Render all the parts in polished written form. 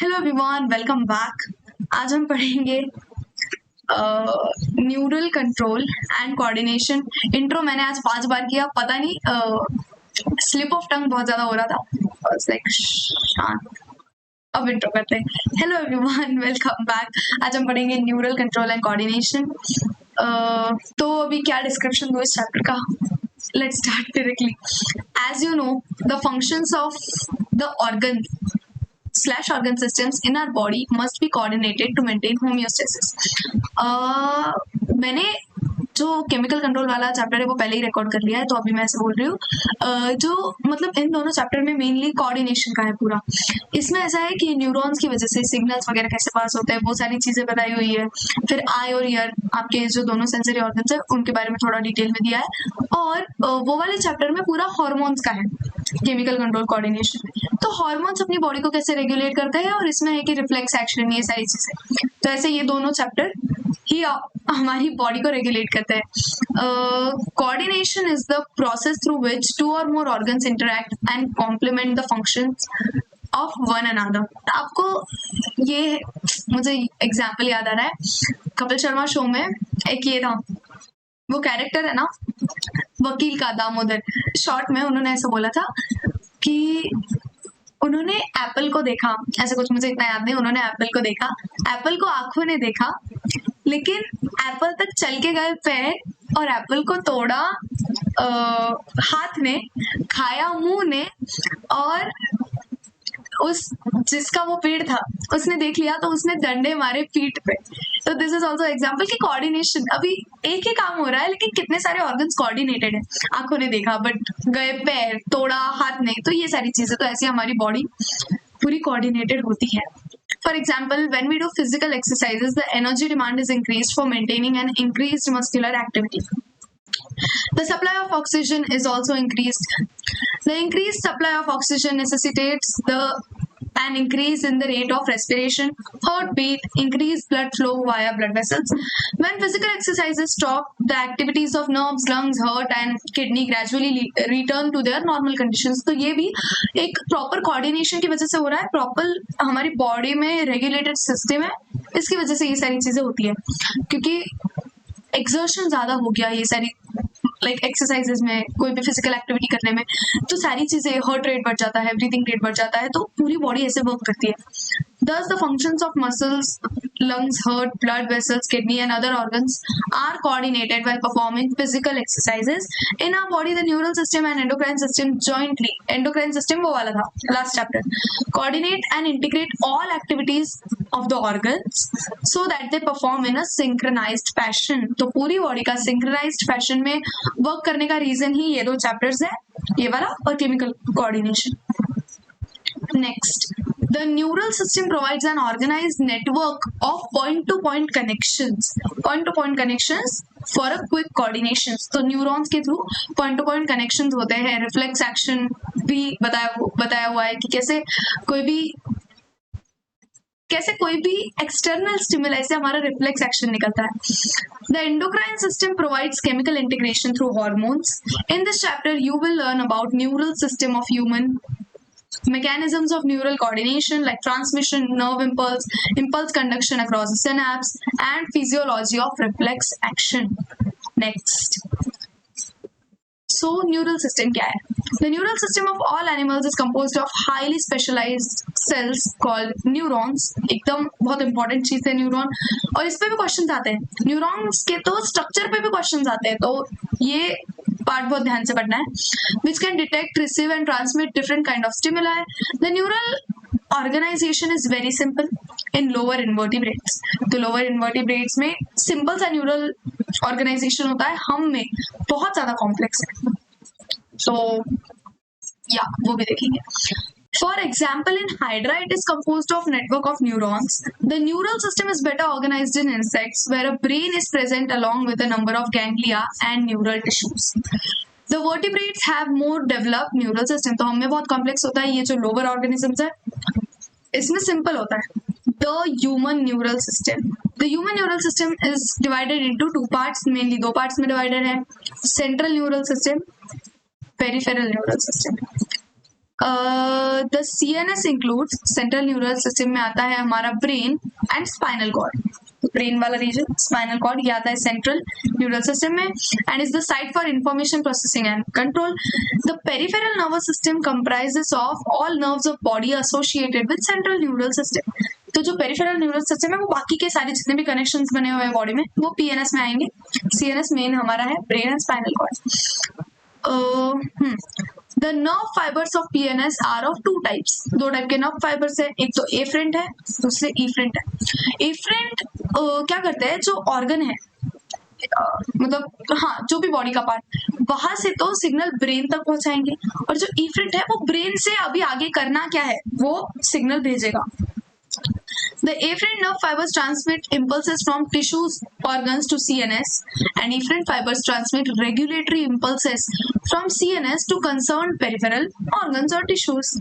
Hello everyone, welcome back. आज हम पढ़ेंगे neural control and coordination. Intro मैंने आज 5 बार किया, पता नहीं स्लिप ऑफ टंग बहुत ज्यादा हो रहा था। लाइक शांत। अब इंट्रो करते हैं। Hello everyone, welcome back. आज हम पढ़ेंगे न्यूरल कंट्रोल एंड कोऑर्डिनेशन। तो अभी क्या डिस्क्रिप्शन दो इस चैप्टर का। Let's start directly. As you know, the functions of the organ/organ systems in our body must be coordinated to maintain homeostasis. मैंने जो केमिकल कंट्रोल वाला चैप्टर है वो पहले ही रिकॉर्ड कर लिया है, तो अभी मैं ऐसे बोल रही हूँ। जो मतलब इन दोनों चैप्टर में मेनली कोऑर्डिनेशन का है पूरा। इसमें ऐसा है कि न्यूरॉन्स की वजह से सिग्नल्स वगैरह कैसे पास होते हैं, वो सारी चीजें बताई हुई है। फिर आई और ईयर, आपके जो दोनों सेंसरी ऑर्गन्स है उनके बारे में थोड़ा डिटेल में दिया है। और वो वाले चैप्टर में पूरा हार्मोन्स का है, केमिकल कंट्रोल कोऑर्डिनेशन में। तो हार्मोन्स अपनी बॉडी को कैसे रेगुलेट करते हैं, और इसमें है कि रिफ्लेक्स एक्शन, ये सारी चीजें। तो ऐसे ये दोनों चैप्टर ही हमारी बॉडी को रेगुलेट करते हैं। Coordination is the process through which 2 or more organs interact and complement the functions of one another. आपको ये मुझे एग्जाम्पल याद आ रहा है, कपिल शर्मा शो में एक ये था, वो कैरेक्टर है ना वकील का दामोदर। शॉर्ट में उन्होंने ऐसा बोला था कि उन्होंने एप्पल को देखा, ऐसे कुछ मुझे इतना याद नहीं। उन्होंने एप्पल को देखा, एप्पल को आंखों ने देखा, लेकिन एप्पल तक चल के गए पैर, और एप्पल को तोड़ा हाथ ने, खाया मुंह ने, और उस जिसका वो पेड़ था उसने देख लिया तो उसने डंडे मारे पीठ पे। तो दिस इज ऑल्सो एग्जाम्पल कि कोऑर्डिनेशन, अभी एक ही काम हो रहा है लेकिन कितने सारे ऑर्गन्स कोऑर्डिनेटेड है। आंखों ने देखा बट गए पैर, तोड़ा हाथ ने, तो ये सारी चीजें। तो ऐसी हमारी बॉडी पूरी कोऑर्डिनेटेड होती है। For example, when we do physical exercises, the energy demand is increased for maintaining an increased muscular activity. The supply of oxygen is also increased. The increased supply of oxygen necessitates an increase in the rate of respiration, heartbeat, increased blood flow via blood vessels. When physical exercises stop, the activities of nerves, lungs, heart and kidney gradually return to their normal conditions. तो ये भी एक proper coordination की वजह से हो रहा है, प्रॉपर हमारी बॉडी में रेगुलेटेड सिस्टम है, इसकी वजह से ये सारी चीजें होती है। क्योंकि एक्सर्शन ज्यादा हो गया, ये सारी लाइक एक्सरसाइजेज में, कोई भी फिजिकल एक्टिविटी करने में, तो सारी चीजें, हार्ट रेट बढ़ जाता है, ब्रीदिंग रेट बढ़ जाता है, तो पूरी बॉडी ऐसे वर्क करती है। Thus, the functions of muscles, lungs, heart, blood vessels, kidney, and other organs are coordinated while performing physical exercises. In our body, the neural system and endocrine system jointly, endocrine system वो वाला था last chapter, coordinate and integrate all activities of the organs so that they perform in a synchronized fashion. तो पूरी body का synchronized fashion में work करने का reason ही ये दो चैप्टर्स है, ये वाला और chemical coordination. Next, the neural system provides an organized network of point-to-point connections. Point-to-point connections for a quick coordinations. तो न्यूरॉन्स के थ्रू point-to-point connections होते हैं। रिफ्लेक्स एक्शन भी बताया हुआ है कि कैसे कोई भी एक्सटर्नल स्टिमुलाई से हमारा रिफ्लेक्स एक्शन निकलता है। The endocrine system provides chemical integration through hormones. In this chapter, you will learn about neural system of human, mechanisms of neural coordination like transmission, nerve impulse conduction across the synapse, and physiology of reflex action. Next. So, neural system क्या है? The neural system of all animals is composed of highly specialized cells called neurons. एकदम बहुत important चीज है neuron, और इस पे भी क्वेश्चन आते हैं। न्यूरॉन्स के तो स्ट्रक्चर पे भी क्वेश्चन आते हैं, तो ये पार्ट बहुत ध्यान से पढ़ना है। Which can detect, receive and transmit different kind of stimuli. The neural organization is very simple in lower invertebrates. तो lower invertebrates में सिंपल सा न्यूरल ऑर्गेनाइजेशन होता है, हम में बहुत ज्यादा कॉम्प्लेक्स है। So yeah, वो भी देखेंगे। For example, in Hydra, it is composed of network of neurons. The neural system is better organized in insects, where a brain is present along with a number of ganglia and neural tissues. The vertebrates have more developed neural system. तो हमें बहुत complex होता है। ये जो lower organisms है इसमें simple होता है। The human neural system. The human neural system is divided into 2 parts, mainly 2 parts में divided है। Central neural system, peripheral neural system. The CNS includes, central neural system में आता है हमारा brain and spinal cord. Brain वाला region, spinal cord, ये आता है सेंट्रल न्यूरल सिस्टम में and is the site for information processing and control. The peripheral nervous system comprises of all nerves of body associated with central neural system. तो जो peripheral neural system है वो बाकी के सारे जितने भी कनेक्शंस बने हुए हैं बॉडी में वो PNS में आएंगे। CNS मेन हमारा है brain and spinal cord. The nerve fibres of PNS are of two types, दो टाइप के नर्व फाइबर्स है, एक तो एफरेंट है, दूसरे इफरेंट है। एफरेंट क्या करते हैं, जो ऑर्गन है मतलब हाँ जो भी बॉडी का पार्ट, वहां से तो सिग्नल ब्रेन तक पहुंचाएंगे, और जो इफरेंट है वो ब्रेन से अभी आगे करना क्या है वो सिग्नल भेजेगा। The afferent nerve fibers transmit impulses from tissues, organs to CNS, and efferent fibers transmit regulatory impulses from CNS to concerned peripheral organs or tissues.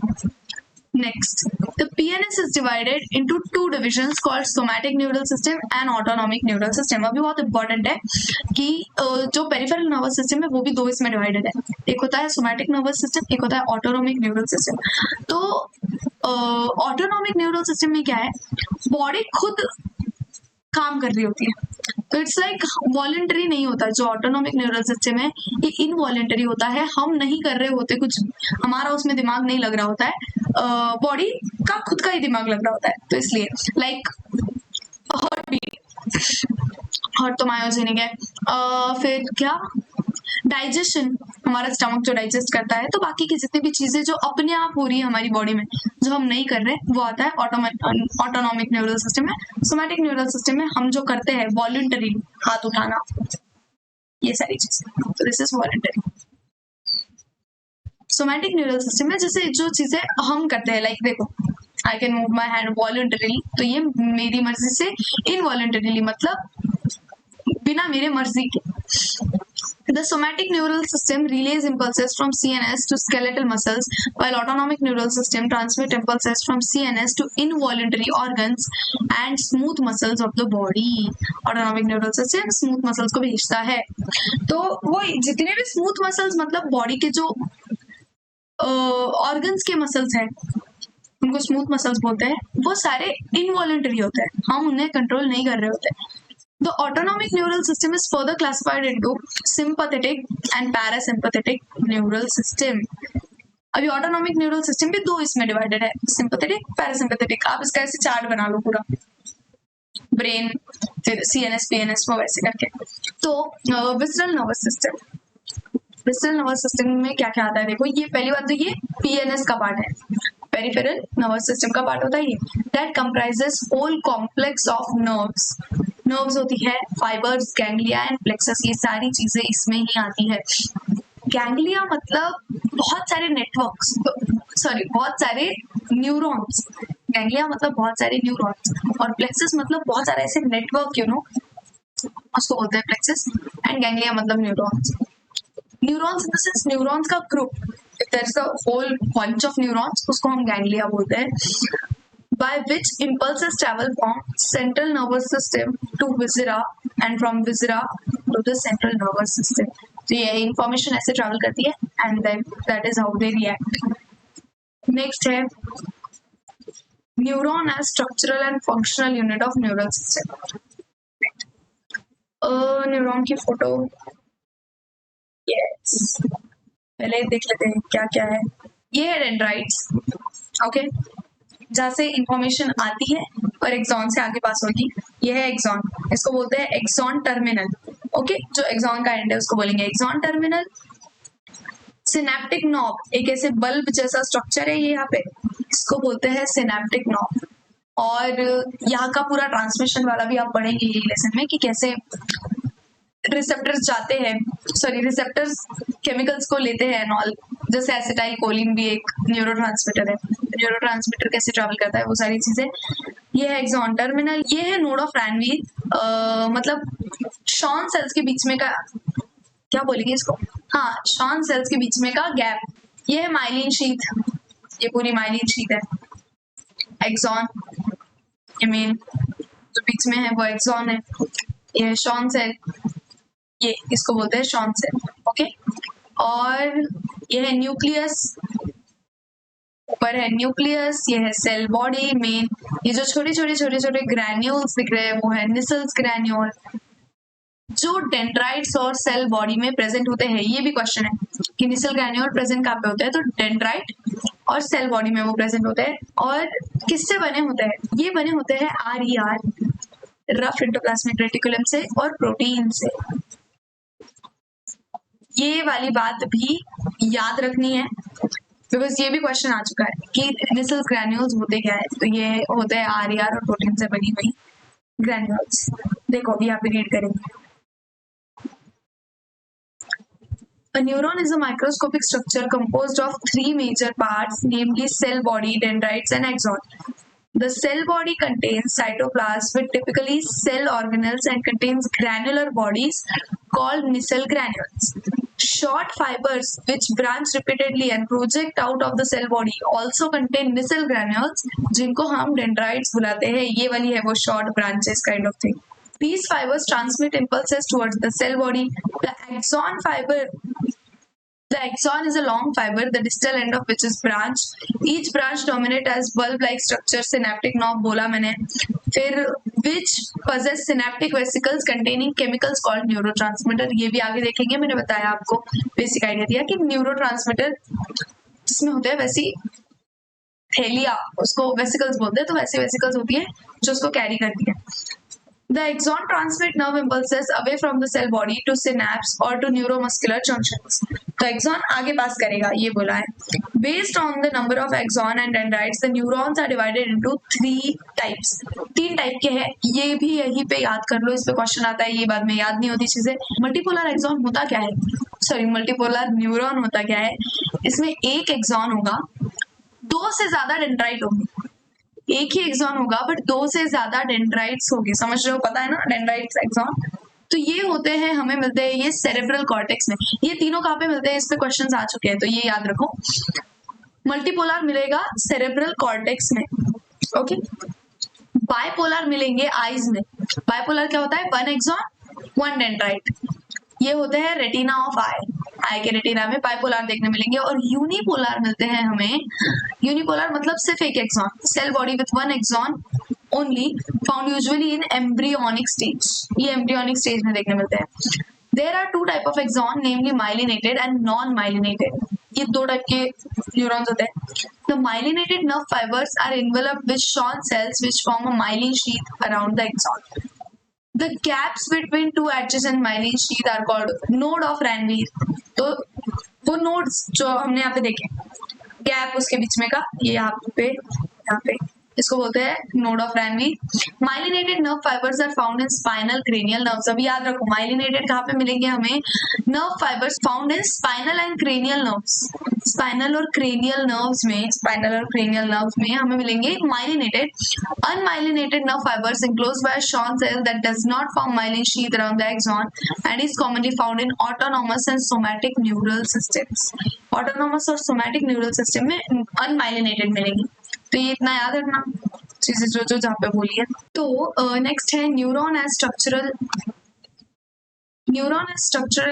Next, the PNS is divided into two divisions called somatic neural system and autonomic neural system. अभी बहुत important है कि जो peripheral nervous system है वो भी दो इसमें divided है, एक होता है somatic nervous system, एक होता है autonomic neural system। तो ऑटोनॉमिक न्यूरल सिस्टम में क्या है, बॉडी खुद काम कर रही होती है, तो इट्स लाइक वॉलंटरी नहीं होता। जो ऑटोनॉमिक न्यूरल सिस्टम है ये इनवॉलंटरी होता है, हम नहीं कर रहे होते कुछ, हमारा उसमें दिमाग नहीं लग रहा होता है, बॉडी का खुद का ही दिमाग लग रहा होता है। तो इसलिए लाइक हार्ट बीट, हार्ट तो मायोजेनिक है। फिर क्या, डाइजेशन, हमारा स्टमक जो डाइजेस्ट करता है, तो बाकी की जितनी भी चीजें जो अपने आप हो रही है हमारी बॉडी में जो हम नहीं कर रहे वो आता है ऑटोनॉमिक न्यूरल सिस्टम में। सोमैटिक न्यूरल सिस्टम में हम जो करते हैं वॉलंटरी, हाथ उठाना, ये सारी चीजें, तो this is voluntary. Somatic neural system में जैसे जो चीजें हम करते हैं, लाइक देखो I can move my hand voluntarily, तो ये मेरी मर्जी से, इनवॉलंटरीली मतलब बिना मेरे मर्जी के। The somatic neural system relays impulses from CNS to skeletal muscles, while autonomic neural system transmit impulses from CNS to involuntary organs and smooth muscles of the body. Autonomic neural system smooth muscles को भेजता है, तो वो जितने भी smooth muscles मतलब body के जो ऑर्गन्स के मसल्स हैं उनको स्मूथ मसल्स बोलते हैं, वो सारे इनवॉलंटरी होते हैं, हम उन्हें कंट्रोल नहीं कर रहे होते। The autonomic neural system is further classified into sympathetic and parasympathetic neural system. अभी ऑटोनॉमिक न्यूरल सिस्टम भी दो इसमें डिवाइडेड है, सिंपैथेटिक, पैरासिम्पैथेटिक। आप इसका ऐसे चार्ट बना लो पूरा, ब्रेन फिर CNS PNS वो वैसे करके। तो visceral nervous system, visceral nervous system में क्या क्या आता है, देखो ये पहली बात तो ये PNS का पार्ट है, पेरिफेरल नर्वस सिस्टम का पार्ट होता है ये, that comprises whole complex of nerves. Nerves होती है, फाइबर्स, गैंग्लिया एंड प्लेक्सस, ये सारी चीजें इसमें ही आती है। गैंग्लिया मतलब बहुत सारे नेटवर्क्स, सॉरी बहुत सारे न्यूरॉन्स, गैंग्लिया मतलब बहुत सारे न्यूरॉन्स, और प्लेक्सस मतलब बहुत सारे ऐसे नेटवर्क, यू नो, उसको बोलते हैं प्लेक्सस, एंड गैंग्लिया मतलब neurons. Neurons in the sense neurons का group, if there is a whole bunch of neurons उसको हम गैंग्लिया बोलते हैं। By which impulses travel from central nervous system to viscera and from viscera to the central nervous system. तो ये information ऐसे travel करती है and then that is how they react. Next है neuron as structural and functional unit of neural system. Neuron की photo, yes, पहले देख लेते हैं क्या क्या है। ये है डेंड्राइट्स, ओके, जहाँ से इंफॉर्मेशन आती है और एक्सॉन से आगे पास होगी। ये है एक्सॉन, इसको बोलते हैं एक्सॉन टर्मिनल, ओके, जो एक्सॉन का एंड है उसको बोलेंगे एक्सॉन टर्मिनल। सिनेप्टिक नॉब, एक ऐसे बल्ब जैसा स्ट्रक्चर है ये यहाँ पे, इसको बोलते हैं सिनेप्टिक नॉब। और यहाँ का पूरा ट्रांसमिशन वाला भी आप पढ़ेंगे ये लेसन में कि कैसे रिसेप्टर्स जाते हैं, सॉरी रिसेप्टर्स केमिकल्स को लेते हैं नॉल, जैसे एसिटाइल कोलिन भी एक न्यूरोट्रांसमीटर है, न्यूरोट्रांसमीटर कैसे ट्रैवल करता है वो सारी चीजें। ये है एक्सॉन टर्मिनल, ये है नोड ऑफ रैनवीर, मतलब शॉन सेल्स के बीच में का, क्या बोलेंगे इसको, हाँ शॉन सेल्स के बीच में का गैप। ये है माइलिन शीथ, ये पूरी माइलिन शीथ है। एक्सॉन ये मेन जो बीच में है वो एक्सॉन है, ये शॉन सेल, ये इसको बोलते हैं शॉन सेल, ओके। और ये है न्यूक्लियस, ऊपर है न्यूक्लियस, ये है सेल बॉडी मेन, ये जो छोटे छोटे ग्रैन्यूल्स दिख रहे हैं वो है निसल्स ग्रैन्यूल, जो डेंड्राइट्स और सेल बॉडी में प्रेजेंट होते हैं। ये भी क्वेश्चन है कि निसल ग्रैन्यूल प्रेजेंट कहाँ पे होते हैं, तो डेंड्राइट और सेल बॉडी में वो प्रेजेंट होते हैं। और किससे बने होते हैं, ये बने होते हैं RER, रफ एंडोप्लाज्मिक रेटिकुलम से और प्रोटीन से। ये वाली बात भी याद रखनी है बिकॉज ये भी क्वेश्चन आ चुका है कि निसल ग्रैन्यूल्स होते क्या है, तो ये होते हैं RER और प्रोटीन से बनी हुई ग्रैन्यूल्स। देखो अभी यहाँ पे रीड करेंगे। A neuron is a microscopic structure composed of three major parts, namely cell body, dendrites, and axon. The cell body contains cytoplasm with typically cell organelles and contains granular bodies called Nissl granules. Short fibers which branch repeatedly and project out of the cell body also contain Nissl granules, जिनको हम dendrites बुलाते हैं। ये वाली है वो short branches kind of thing. These fibers transmit impulses towards the cell body. The axon is a long fiber, the distal end of which is branched. Each branch dominate as bulb-like structure, synaptic knob बोला मैंने। फिर which possess synaptic vesicles containing chemicals called neurotransmitter। ये भी आगे देखेंगे। मैंने बताया आपको बेसिक आइडिया दिया कि न्यूरोट्रांसमीटर जिसमें होते हैं वैसी थैलिया, उसको वेसिकल्स बोलते हैं, तो वैसी वेसिकल्स होती है जो उसको कैरी करती है। The axon transmit nerve impulses away from the cell body to synapse or to neuromuscular junctions. तो axon आगे पास करेगा, ये बोला है। Based on the number of axon and dendrites, the neurons are divided into 3 types. 3 type के हैं, ये भी यहीं पे याद कर लो, इस पे क्वेश्चन आता है, ये बाद में याद नहीं होती चीजें। मल्टीपोलर axon होता क्या है, सॉरी मल्टीपोलर न्यूरॉन होता क्या है। इसमें एक axon होगा, 2 से ज्यादा डेंड्राइट होंगे। एक ही एक्सॉन होगा बट 2 से ज्यादा डेंड्राइट्स होगी, समझ रहे हो, पता है ना डेंड्राइट्स एक्सॉन। तो ये होते हैं, हमें मिलते हैं ये सेरेब्रल कॉर्टेक्स में। ये तीनों कहाँ पे मिलते हैं, इस पे क्वेश्चंस आ चुके हैं, तो ये याद रखो। मल्टीपोलर मिलेगा सेरेब्रल कॉर्टेक्स में, ओके। बाइपोलर मिलेंगे आईज में। बाइपोलर क्या होता है, 1 एक्सॉन 1 डेंड्राइट, ये होते हैं रेटिना ऑफ आई के रेटिना में बाइपोलर देखने मिलेंगे। और यूनिपोलर मिलते हैं हमें, यूनिपोलर मतलब सिर्फ एक axon, cell body with 1 axon only, found usually in embryonic stage, ये एम्ब्रियोनिक स्टेज में देखने मिलते हैं। There are 2 type of axon, namely myelinated and non myelinated. ये 2 टाइप के न्यूरॉन्स होते हैं। The myelinated nerve fibers are enveloped with Schwann cells which form a myelin sheath around the axon. The gaps between 2 adjacent myelin sheath are called node of Ranvier. तो वो nodes जो हमने यहाँ पे देखे, गैप उसके बीच में का, ये यहाँ पे इसको बोलते हैं node of Ranvier. Myelinated nerve fibres are found in spinal cranial nerves. अभी याद रखो माइलिनेटेड कहाँ पे मिलेंगे हमें, nerve fibres found in spinal and cranial nerves. Spinal और क्रेनियल नर्व्स में हमें मिलेंगे myelinated. Unmyelinated nerve fibres enclosed by a Schwann cell that does not form myelin sheath around the axon and is commonly found in autonomous and somatic neural systems. Autonomous और somatic neural system में unmyelinated मिलेंगी। तो ये इतना याद रखना चीजें जो जहाँ पे बोली है। तो नेक्स्ट है neuron as structural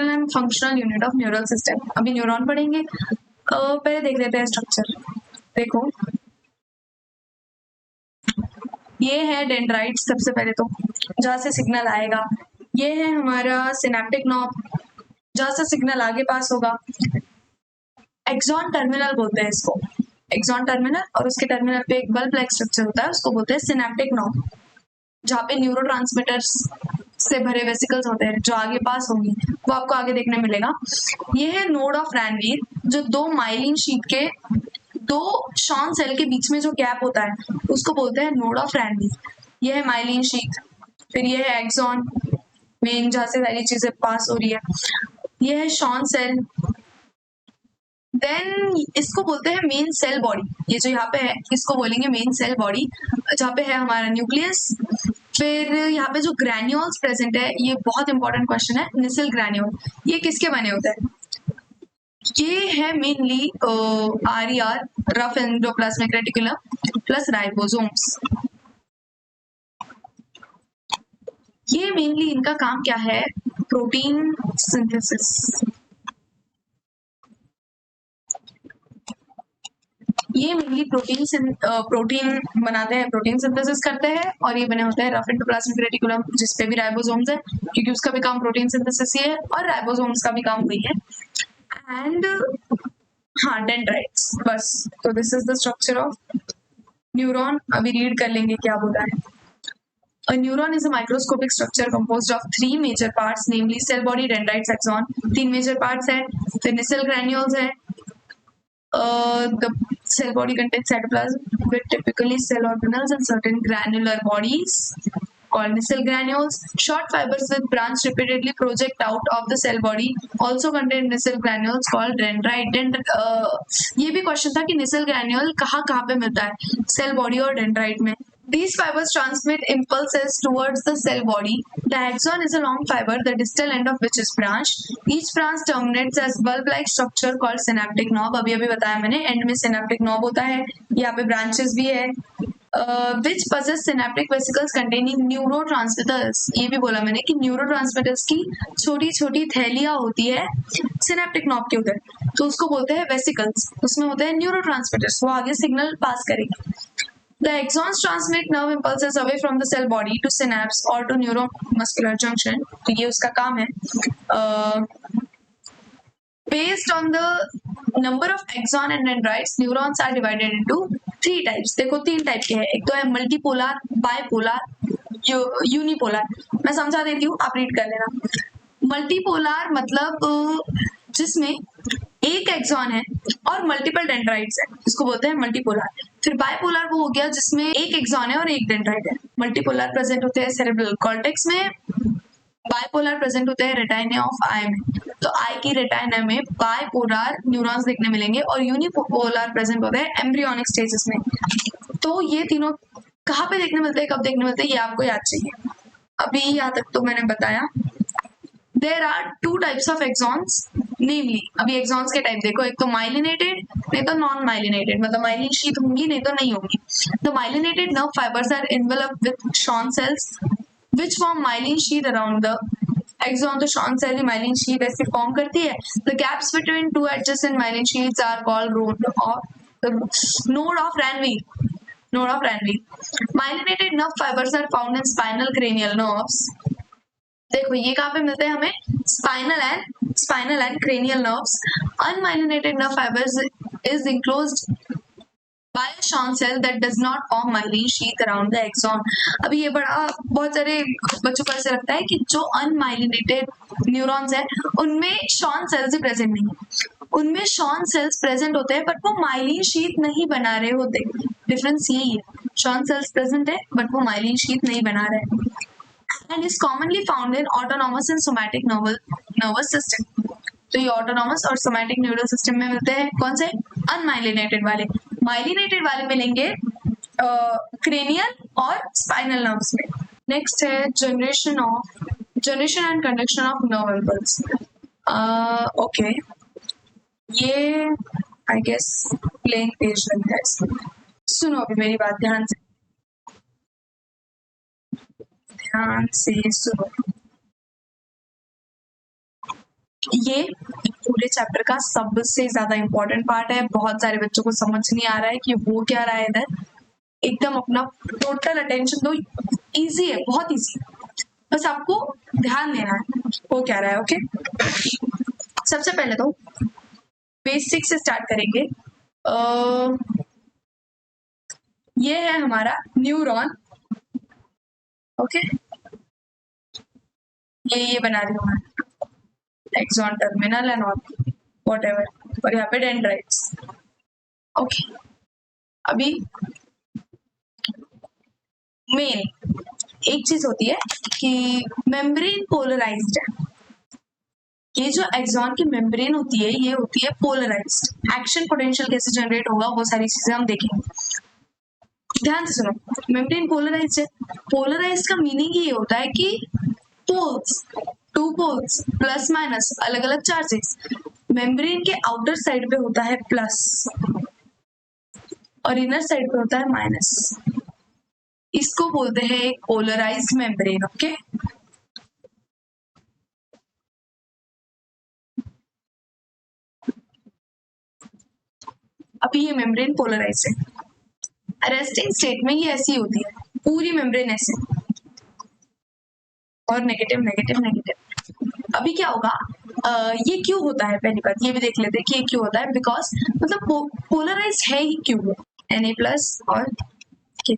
and functional unit of neural system. अभी न्यूरॉन पढ़ेंगे, पहले देख लेते हैं स्ट्रक्चर। देखो ये है डेंड्राइट, सबसे पहले तो जहाँ से सिग्नल आएगा। ये है हमारा सिनेप्टिक नॉब, जहाँ से सिग्नल आगे पास होगा। एक्सॉन टर्मिनल बोलते हैं इसको, एक्सॉन टर्मिनल, और उसके टर्मिनल पे एक बल्ब लाइक स्ट्रक्चर होता है, उसको बोलते हैं सिनेप्टिक नॉब, जहाँ पे न्यूरोट्रांसमीटर्स से भरे वेसिकल्स होते हैं जो आगे पास होंगी, वो आपको आगे देखने मिलेगा। ये है नोड ऑफ रैनवीर, जो 2 माइलिन शीट के 2 शॉन सेल के बीच में जो गैप होता है उसको बोलते हैं नोड ऑफ रैनवीर। ये है माइलिन शीट, फिर ये है एक्सॉन मेन, जहाँ से सारी चीजें पास हो रही है। ये है शॉन सेल, देन इसको बोलते हैं मेन सेल बॉडी। ये जो यहाँ पे है इसको बोलेंगे मेन सेल बॉडी, जहाँ पे है हमारा न्यूक्लियस। फिर यहाँ पे जो ग्रैन्यूल्स प्रेजेंट है, ये बहुत इंपॉर्टेंट क्वेश्चन है, निसल ग्रैन्यूल, ये किसके बने होते हैं? ये है mainly RER, rough endoplasmic reticulum plus ribosomes. ये मेनली इनका काम क्या है, प्रोटीन सिंथेसिस। ये मेनली प्रोटीन बनाते हैं, प्रोटीन सिंथेसिस करते हैं, और ये बने होते हैं रफ एंडोप्लाज्मिक रेटिकुलम, जिसपे भी राइबोसोम्स है, क्योंकि उसका भी काम प्रोटीन सिंथेसिस ही है और राइबोसोम्स का भी काम वही है। एंड हाँ, डेंड्राइट्स, बस। तो this is the structure of neuron. अभी रीड कर लेंगे क्या बोला है। A neuron is a microscopic structure composed of three major parts, namely cell body, dendrites, axon. तीन major parts है, फिर nickel granules है. The cell body contains cytoplasm with typically cell organelles and certain granular bodies called nickel granules. Short fibers with branch repeatedly project out of the cell body also contain nickel granules called dendrite. ये भी question था कि nickel granule कहाँ पे मिलता है, cell body और dendrite में. These fibers transmit impulses towards the cell body. The axon is a long fiber, the distal end of which is branched. Each branch terminates as bulb-like structure called synaptic knob. अभी बताया मैंने, end में synaptic knob होता है, यहाँ पे branches भी है. Which possess synaptic vesicles containing neurotransmitters. ये भी बोला मैंने कि neurotransmitters की छोटी छोटी थैलियां होती है synaptic knob के उधर, तो उसको बोलते हैं vesicles. उसमें होते हैं neurotransmitters, वो आगे सिग्नल पास करेंगे. The axons transmit nerve impulses away from the cell body to synapse or to neuromuscular junction. तो ये उसका काम है. Based on the number of axon and dendrites, neurons are divided into three types. देखो तीन type के हैं. एक तो है मल्टीपोलर, बायपोलर, यूनिपोलर. मैं समझा देती हूँ, आप रीड कर लेना. मल्टीपोलर मतलब जिसमें एक एक्सॉन है और मल्टीपल डेंड्राइट्स है, इसको बोलते हैं मल्टीपोलर. फिर बायपोलर वो हो गया जिसमें एक एक्सॉन है और एक डेंड्राइट है. मल्टीपोलर प्रेजेंट होते हैं सेरेब्रल कॉर्टेक्स में, बायपोलर प्रेजेंट होते हैं रेटाइना ऑफ आई में. तो आई की रेटाइना में बायपोलर न्यूरॉन्स देखने मिलेंगे और यूनिपोलर प्रेजेंट होते हैं एम्ब्रियोनिक स्टेजेस में. तो ये तीनों कहाँ पे देखने मिलते हैं, कब देखने मिलते हैं, ये आपको याद चाहिए. अभी यहाँ तक तो मैंने बताया. There are two types of axons, namely, अभी axons के टाइप देखो, एक तो myelinated, नहीं तो non myelinated, मतलब myelin sheath होंगी नहीं तो नहीं होंगी. The myelinated nerve fibers are enveloped with Schwann cells, which form myelin sheath around the axon. तो Schwann cell ही myelin sheath ऐसे form करती है. The gaps between two adjacent myelin sheaths are called node of Ranvier. Node of Ranvier. Myelinated nerve fibers are found in spinal cranial nerves. देखो ये कहाँ पे मिलते हैं हमें, spinal and cranial nerves. Unmyelinated nerve fibres is enclosed by a Schwann cell that does not form myelin sheath around the axon. अभी ये बहुत सारे बच्चों को ऐसे लगता है कि जो अनमाइलिनेटेड न्यूरॉन्स है उनमें Schwann cells ही प्रेजेंट नहीं है. उनमें Schwann cells प्रेजेंट होते हैं बट वो माइलिन शीथ नहीं बना रहे होते. डिफरेंस यही है, Schwann cells प्रेजेंट है बट वो माइलिन शीथ नहीं बना रहे. And is commonly found in autonomous and somatic nervous system. तो ये autonomous और somatic nervous system में मिलते हैं. कौन से? Unmyelinated वाले. Myelinated वाले मिलेंगे cranial और spinal nerves में. Next है generation and conduction of nerve impulse. Okay. ये I guess plain page लगता है. सुनो अभी मेरी बात ध्यान से. सुनो, ये पूरे चैप्टर का सबसे ज्यादा इम्पोर्टेंट पार्ट है. बहुत सारे बच्चों को समझ नहीं आ रहा है कि वो क्या रहा है इधर. एकदम अपना टोटल अटेंशन दो. इजी है, बहुत इजी, बस आपको ध्यान देना है वो क्या रहा है. ओके, सबसे पहले तो बेसिक से स्टार्ट करेंगे. ये है हमारा न्यूरॉन. ओके, ये बना रही हूँ मैं, axon, terminal and all whatever, और यहाँ पे डेंड्राइट्स. ओके, अभी मेन एक चीज होती है कि मेम्ब्रेन पोलराइज्ड है. ये जो एक्सॉन की मेम्ब्रेन होती है ये होती है पोलराइज्ड. एक्शन पोटेंशियल कैसे जनरेट होगा वो सारी चीजें हम देखेंगे. ध्यान से सुनो, मेम्ब्रेन पोलराइज्ड है. पोलराइज्ड का मीनिंग ये होता है कि poles, two poles, plus minus, अलग अलग चार्जेस. मेम्ब्रेन के आउटर साइड पे होता है प्लस और इनर साइड पे होता है माइनस. इसको बोलते हैं पोलराइज्ड मेम्ब्रेन. ओके, अभी ये मेम्ब्रेन पोलराइज्ड है। रेस्टिंग स्टेट में ये ऐसी होती है, पूरी मेम्ब्रेन ऐसे और नेगेटिव नेगेटिव नेगेटिव। अभी क्या होगा, ये क्यों होता है, पहली बात ये भी देख लेते हैं कि ये क्यों होता है। बिकॉज मतलब पोलराइज्ड है ही क्यों, Na+ और K+,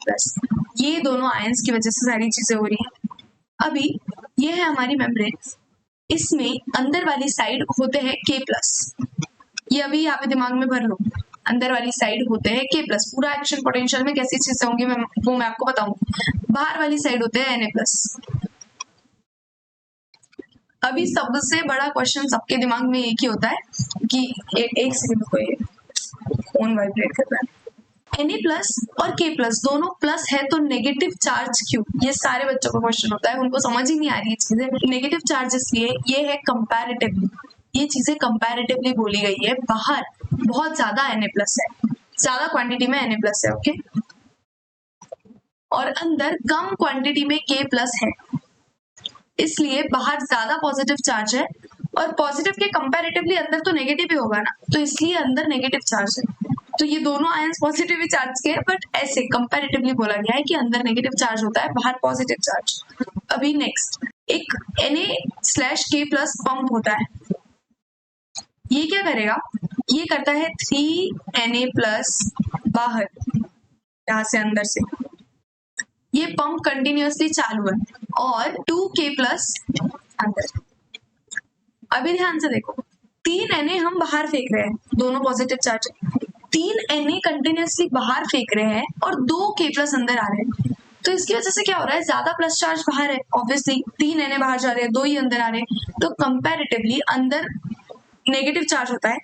ये दोनों आयंस की वजह से सारी चीजें हो रही है। अभी ये है हमारी मेम्ब्रेन, इसमें अंदर वाली साइड होते हैं K+, ये अभी यहाँ पे दिमाग में भर लो, अंदर वाली साइड होते हैं K+। पूरा एक्शन पोटेंशियल में कैसी चीजें होंगी वो मैं आपको बताऊंगी। बाहर वाली साइड होते हैं Na+। अभी सबसे बड़ा क्वेश्चन सबके दिमाग में एक ही होता है कि एक सेकंड को, ये फोन वाइब्रेट कर रहा है। Na+ और K+ दोनों प्लस है तो नेगेटिव चार्ज क्यों, ये सारे बच्चों का क्वेश्चन होता है, उनको समझ ही नहीं आ रही चीजें। नेगेटिव चार्ज इसलिए, ये है कंपैरेटिवली, ये चीजें कंपैरेटिवली बोली गई है। बाहर बहुत ज्यादा Na+ है, ज्यादा क्वांटिटी में Na+ है, ओके, और अंदर कम क्वांटिटी में K+ है, इसलिए बाहर ज्यादा पॉजिटिव चार्ज है और पॉजिटिव के कंपैरेटिवली अंदर तो नेगेटिव ही होगा ना, तो इसलिए अंदर नेगेटिव चार्ज है। तो ये दोनों आयंस पॉजिटिव चार्ज के, बट ऐसे कंपैरेटिवली बोला गया है कि अंदर नेगेटिव चार्ज होता है, बाहर पॉजिटिव चार्ज। अभी नेक्स्ट, एक Na/K+ पंप होता है, ये क्या करेगा, ये करता है 3Na+ बाहर, यहां से अंदर से, ये पंप कंटिन्यूअसली चालू है, और 2K+ अंदर। अभी ध्यान से देखो, 3 Na हम बाहर फेंक रहे हैं, दोनों पॉजिटिव चार्ज, 3 Na कंटिन्यूअसली बाहर फेंक रहे हैं और 2K+ अंदर आ रहे हैं। तो इसकी वजह से क्या हो रहा है, ज्यादा प्लस चार्ज बाहर है, ऑब्वियसली 3 Na बाहर जा रहे हैं, 2 ही अंदर आ रहे हैं, तो कंपैरेटिवली अंदर नेगेटिव चार्ज होता है,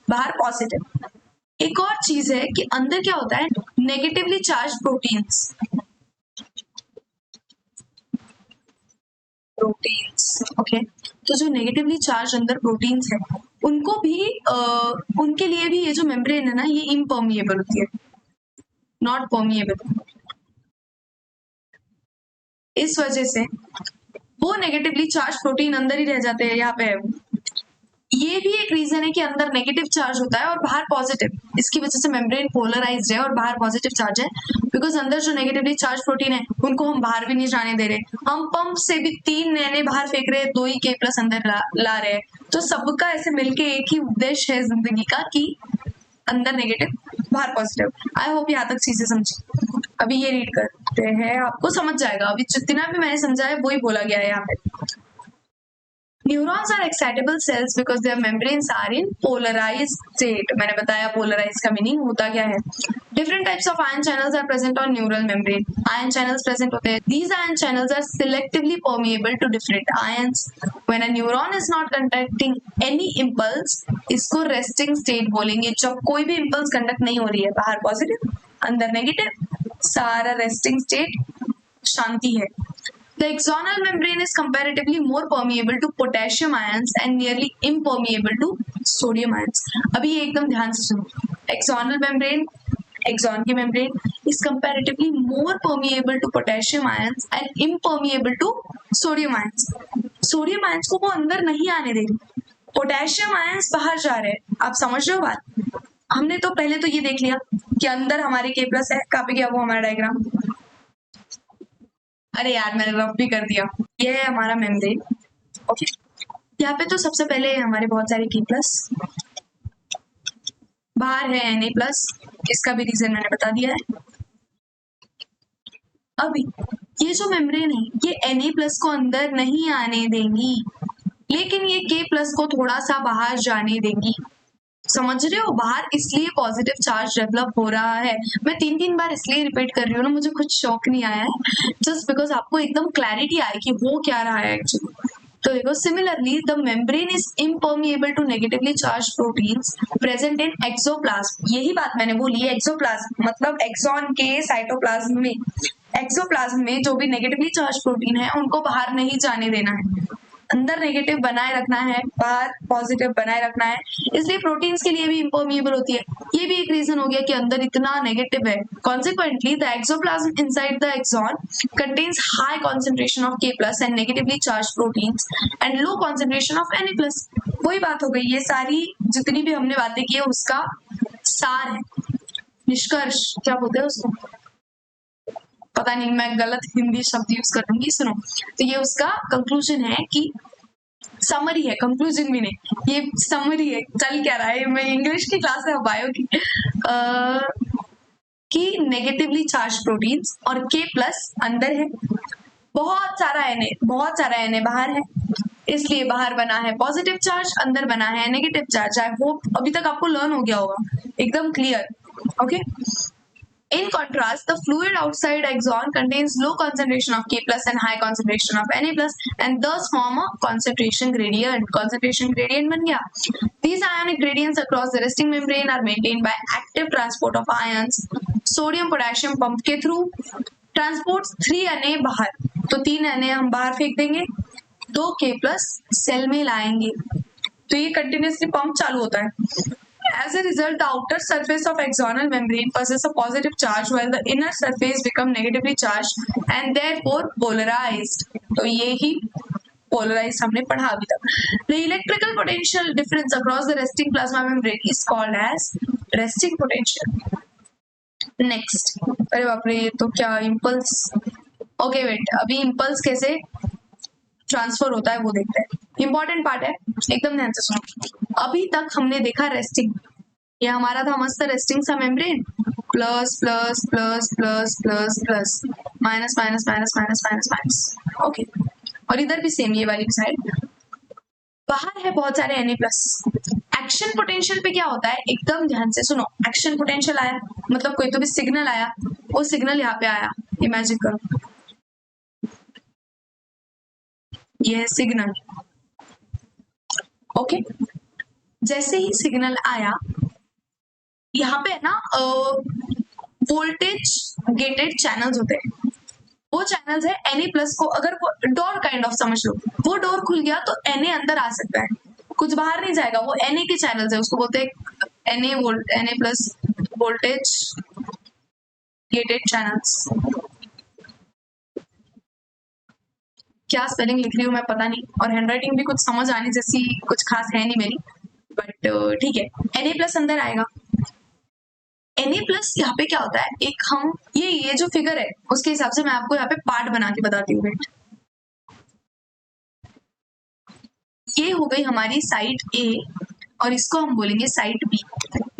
बाहर पॉजिटिव। एक और चीज है कि अंदर क्या होता है, नेगेटिवली चार्ज प्रोटीन्स, ओके, तो जो नेगेटिवली चार्ज अंदर प्रोटीन्स है, उनको भी उनके लिए भी ये जो मेम्ब्रेन है ना, ये इम्पर्मिएबल होती है, नॉट पर्मिएबल। इस वजह से वो नेगेटिवली चार्ज प्रोटीन अंदर ही रह जाते हैं, यहाँ पे है वो। ये भी एक रीजन है कि अंदर नेगेटिव चार्ज होता है और बाहर पॉजिटिव, इसकी वजह से मेम्ब्रेन पोलराइज्ड है और बाहर पॉजिटिव चार्ज है, बिकॉज अंदर जो नेगेटिवली चार्ज प्रोटीन है उनको हम बाहर भी नहीं जाने दे रहे। हम पंप से भी 3 Na बाहर फेंक रहे हैं, 2 ही K+ अंदर ला रहे हैं, तो सबका ऐसे मिलके एक ही उद्देश्य है जिंदगी का कि अंदर नेगेटिव बाहर पॉजिटिव। आई होप यहाँ तक चीजें समझी। अभी ये रीड करते हैं, आपको समझ जाएगा, अभी जितना भी मैंने समझा है वही बोला गया है यहाँ पे। Neurons are excitable cells because their membranes are in polarized state. मैंने बताया polarized का मीनिंग होता क्या है। Different types of ion channels are present on neural membrane. Ion channels present होते हैं. These ion channels are selectively permeable to different ions. When a neuron is not conducting any impulse, इसको resting state बोलेंगे। जब कोई भी impulse conduct नहीं हो रही है, बाहर positive, अंदर negative, सारा resting state, शांति है। The axonal membrane is comparatively more permeable to potassium ions and nearly impermeable to sodium ions. अभी ये एकदम ध्यान से सुनो, axonal membrane, axon की membrane is comparatively more permeable to potassium ions and impermeable to sodium ions. Sodium ions को वो अंदर नहीं आने दे रही, पोटेशियम आयंस बाहर जा रहे हैं। आप समझ रहे हो बात? हमने तो पहले तो ये देख लिया कि अंदर हमारे K+ है, कहाँ पे गया वो हमारा डायग्राम, अरे यार मैंने रफ भी कर दिया। ये है हमारा मेम्ब्रेन, ओके, यहाँ पे तो सबसे पहले हमारे बहुत सारे K+, बाहर है Na+, इसका भी रीजन मैंने बता दिया है। अभी ये जो मेम्ब्रेन है, ये Na+ को अंदर नहीं आने देंगी, लेकिन ये K+ को थोड़ा सा बाहर जाने देंगी। समझ रहे हो, बाहर इसलिए पॉजिटिव चार्ज डेवलप हो रहा है। मैं 3 बार इसलिए रिपीट कर रही हूँ ना, मुझे कुछ शौक नहीं आया है, जस्ट बिकॉज आपको एकदम क्लैरिटी आए कि वो क्या रहा है एक्चुअली। तो देखो, similarly the membrane is impermeable to negatively charge proteins present in axoplasm. यही बात मैंने बोली है, एक्सोप्लाज्म मतलब एक्सॉन के साइटोप्लाज्म में, एक्सोप्लाज्म में जो भी नेगेटिवली चार्ज प्रोटीन है उनको बाहर नहीं जाने देना है, अंदर नेगेटिव बनाए रखना है, बाहर पॉजिटिव बनाए रखना है, इसलिए प्रोटीन्स के लिए भी इम्पर्मिएबल होती है। ये भी एक रीजन हो गया कि अंदर इतना नेगेटिव है। Consequently the axoplasm inside the axon contains high concentration of K+ and negatively charge proteins and low concentration of Na+। वही बात हो गई, ये सारी जितनी भी हमने बातें की है उसका सार है, निष्कर्ष क्या बोलते हैं उसको, पता नहीं, मैं गलत हिंदी शब्द यूज करूंगी, सुनो। तो ये उसका कंक्लूजन है कि समरी है, कंक्लूजन भी नहीं, ये समरी है। चल क्या रहा है, मैं इंग्लिश की क्लास है बायो की। कि नेगेटिवली चार्ज प्रोटीन्स और K प्लस अंदर है, बहुत सारा Na बाहर है, इसलिए बाहर बना है पॉजिटिव चार्ज, अंदर बना है नेगेटिव चार्ज। आई होप अभी तक आपको लर्न हो गया होगा, एकदम clear. Okay. In contrast, the fluid outside axon contains low concentration of K plus and high concentration of Na plus, and thus form a concentration gradient. Concentration gradient बन गया. These ionic gradients across the resting membrane are maintained by active transport of ions. Sodium potassium pump के through transports 3 Na बाहर, तो 3 Na हम बाहर फेंक देंगे, 2 K plus cell में लाएंगे, तो ये कंटिन्यूसली पंप चालू होता है। As a result, the outer surface of axonal membrane possesses a positive charge while the inner surface become negatively charged and therefore polarized. तो ये ही polarized हमने पढ़ा अभी तक। The electrical potential difference across the resting plasma membrane is called as resting potential. Next, अरे बाप रे, ये तो क्या impulse? Okay, wait, अभी impulse कैसे ट्रांसफर होता है वो देखते हैं, इंपॉर्टेंट पार्ट है, एकदम ध्यान से सुनो। अभी तक हमने देखा रेस्टिंग, ये हमारा था मस्त रेस्टिंग सा membrane, plus plus plus plus plus plus, minus minus minus minus minus minus, okay. और इधर भी सेम, ये वाली साइड बाहर है बहुत सारे Na प्लस। एक्शन पोटेंशियल पे क्या होता है, एकदम ध्यान से सुनो। एक्शन पोटेंशियल आया मतलब कोई तो भी सिग्नल आया, वो सिग्नल यहाँ पे आया, इमेजिन करो ये है सिग्नल, ओके। जैसे ही सिग्नल आया, यहाँ पे है ना वोल्टेज गेटेड चैनल्स होते हैं, वो चैनल्स है Na प्लस को, अगर वो डोर काइंड ऑफ समझ लो, वो डोर खुल गया तो Na अंदर आ सकता है, कुछ बाहर नहीं जाएगा, वो Na के चैनल्स है, उसको बोलते हैं Na plus voltage gated channels. क्या स्पेलिंग लिख रही हूँ मैं पता नहीं, और हैंडराइटिंग भी कुछ समझ आने जैसी कुछ खास है नहीं मेरी, बट ठीक है। Na प्लस अंदर आएगा, Na प्लस यहाँ पे क्या होता है, एक हम ये जो फिगर है उसके हिसाब से मैं आपको यहाँ पे पार्ट बना के बताती हूँ। वेट, ये हो गई हमारी साइड A और इसको हम बोलेंगे साइड B।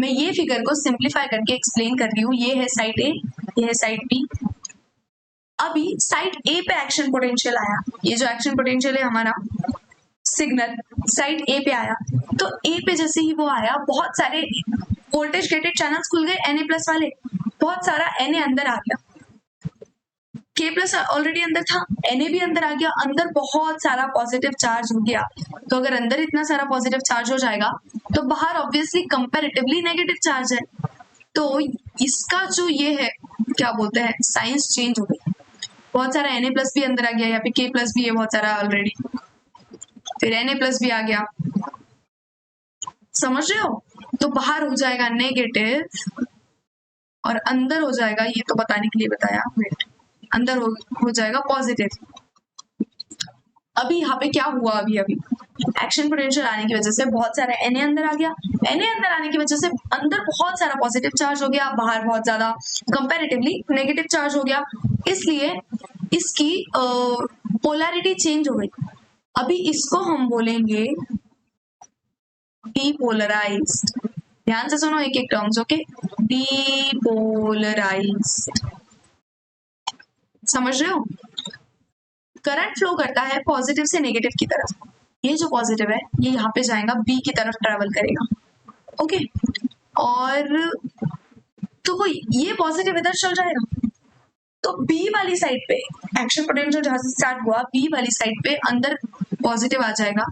मैं ये फिगर को सिंप्लीफाई करके एक्सप्लेन कर रही हूँ, ये है साइड A, ये है साइड B। अभी साइड A पे एक्शन पोटेंशियल आया, ये जो एक्शन पोटेंशियल है हमारा सिग्नल साइड A पे आया, तो A पे जैसे ही वो आया, बहुत सारे वोल्टेज गेटेड चैनल्स खुल गए Na प्लस वाले, बहुत सारा Na अंदर आ गया, K प्लस ऑलरेडी अंदर था, Na भी अंदर आ गया, अंदर बहुत सारा पॉजिटिव चार्ज हो गया। तो अगर अंदर इतना सारा पॉजिटिव चार्ज हो जाएगा तो बाहर ऑब्वियसली कंपैरेटिवली नेगेटिव चार्ज है, तो इसका जो ये है क्या बोलते हैं, साइंस चेंज हो गई। बहुत सारा Na प्लस भी अंदर आ गया, यहाँ पे K प्लस भी है बहुत सारा ऑलरेडी, फिर Na प्लस भी आ गया, समझ रहे हो? तो बाहर हो जाएगा नेगेटिव और अंदर हो जाएगा, ये तो बताने के लिए बताया, वेट, अंदर हो जाएगा पॉजिटिव। अभी यहाँ पे क्या हुआ, अभी एक्शन पोटेंशियल आने की वजह से बहुत सारा Na अंदर आ गया, Na अंदर आने की वजह से अंदर बहुत सारा पॉजिटिव चार्ज हो गया, बाहर बहुत ज्यादा कंपैरेटिवली नेगेटिव चार्ज हो गया, इसलिए इसकी पोलैरिटी चेंज हो गई। अभी इसको हम बोलेंगे डीपोलराइज्ड। ध्यान से सुनो एक एक टर्म्स, ओके। डीपोलराइज्ड, समझ रहे हो? करंट फ्लो करता है पॉजिटिव से नेगेटिव की तरफ, ये जो पॉजिटिव है ये यहाँ पे जाएगा, बी की तरफ ट्रेवल करेगा, ओके। और तो वो ये पॉजिटिव इधर चल जाएगा, तो बी वाली साइड पे एक्शन पोटेंशियल जहां से स्टार्ट हुआ, बी वाली साइड पे अंदर पॉजिटिव आ जाएगा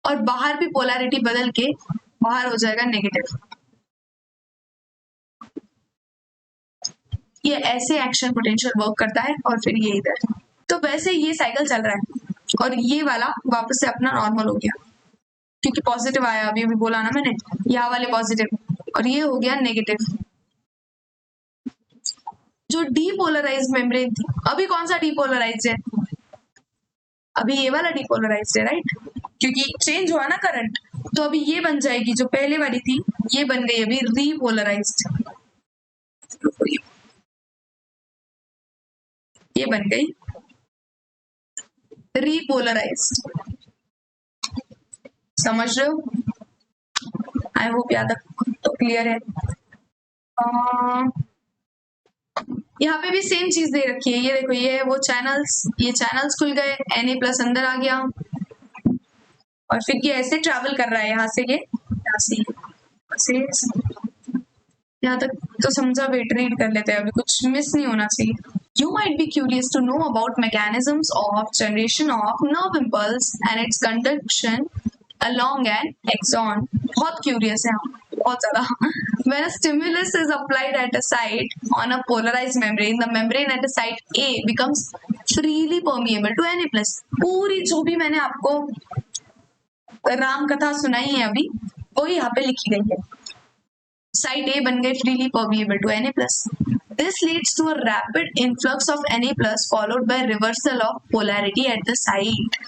और बाहर भी पोलैरिटी बदल के बाहर हो जाएगा नेगेटिव। ये ऐसे एक्शन पोटेंशियल वर्क करता है और फिर ये इधर, तो वैसे ये साइकिल चल रहा है और ये वाला वापस से अपना नॉर्मल हो गया, क्योंकि पॉजिटिव आया, अभी बोला ना मैंने, यहाँ वाले पॉजिटिव और ये हो गया नेगेटिव। जो डीपोलराइज्ड मेम्ब्रेन थी, अभी कौन सा डीपोलराइज्ड है, अभी ये वाला डीपोलराइज्ड है, राइट, क्योंकि चेंज हुआ ना करंट, तो अभी ये बन जाएगी, जो पहले वाली थी ये बन गई अभी रीपोलराइज्ड, ये बन गई रीपोलराइज्ड। समझ रहे हो? आई होप याद तो क्लियर है। यहाँ पे भी सेम चीज दे रखी है, ये देखो ये है वो चैनल्स, ये चैनल्स खुल गए, Na+ अंदर आ गया और फिर ये ऐसे ट्रैवल कर रहा है, यहाँ से ये यहाँ से यहाँ तक तो समझा। वेट रीड कर लेते हैं, अभी कुछ मिस नहीं होना चाहिए। You might be curious to know about mechanisms of generation of nerve impulse and its conduction along an axon. बहुत curious है हम, बहुत ज़्यादा। When a stimulus is applied at a site on a polarized membrane, the membrane at a site A becomes freely permeable to Na+. पूरी जो भी मैंने आपको राम कथा सुनाई है अभी, वो यहाँ पे लिखी गई है। Site A बन गए freely permeable to Na+. This leads to a rapid influx of Na+ followed by reversal of polarity at the site.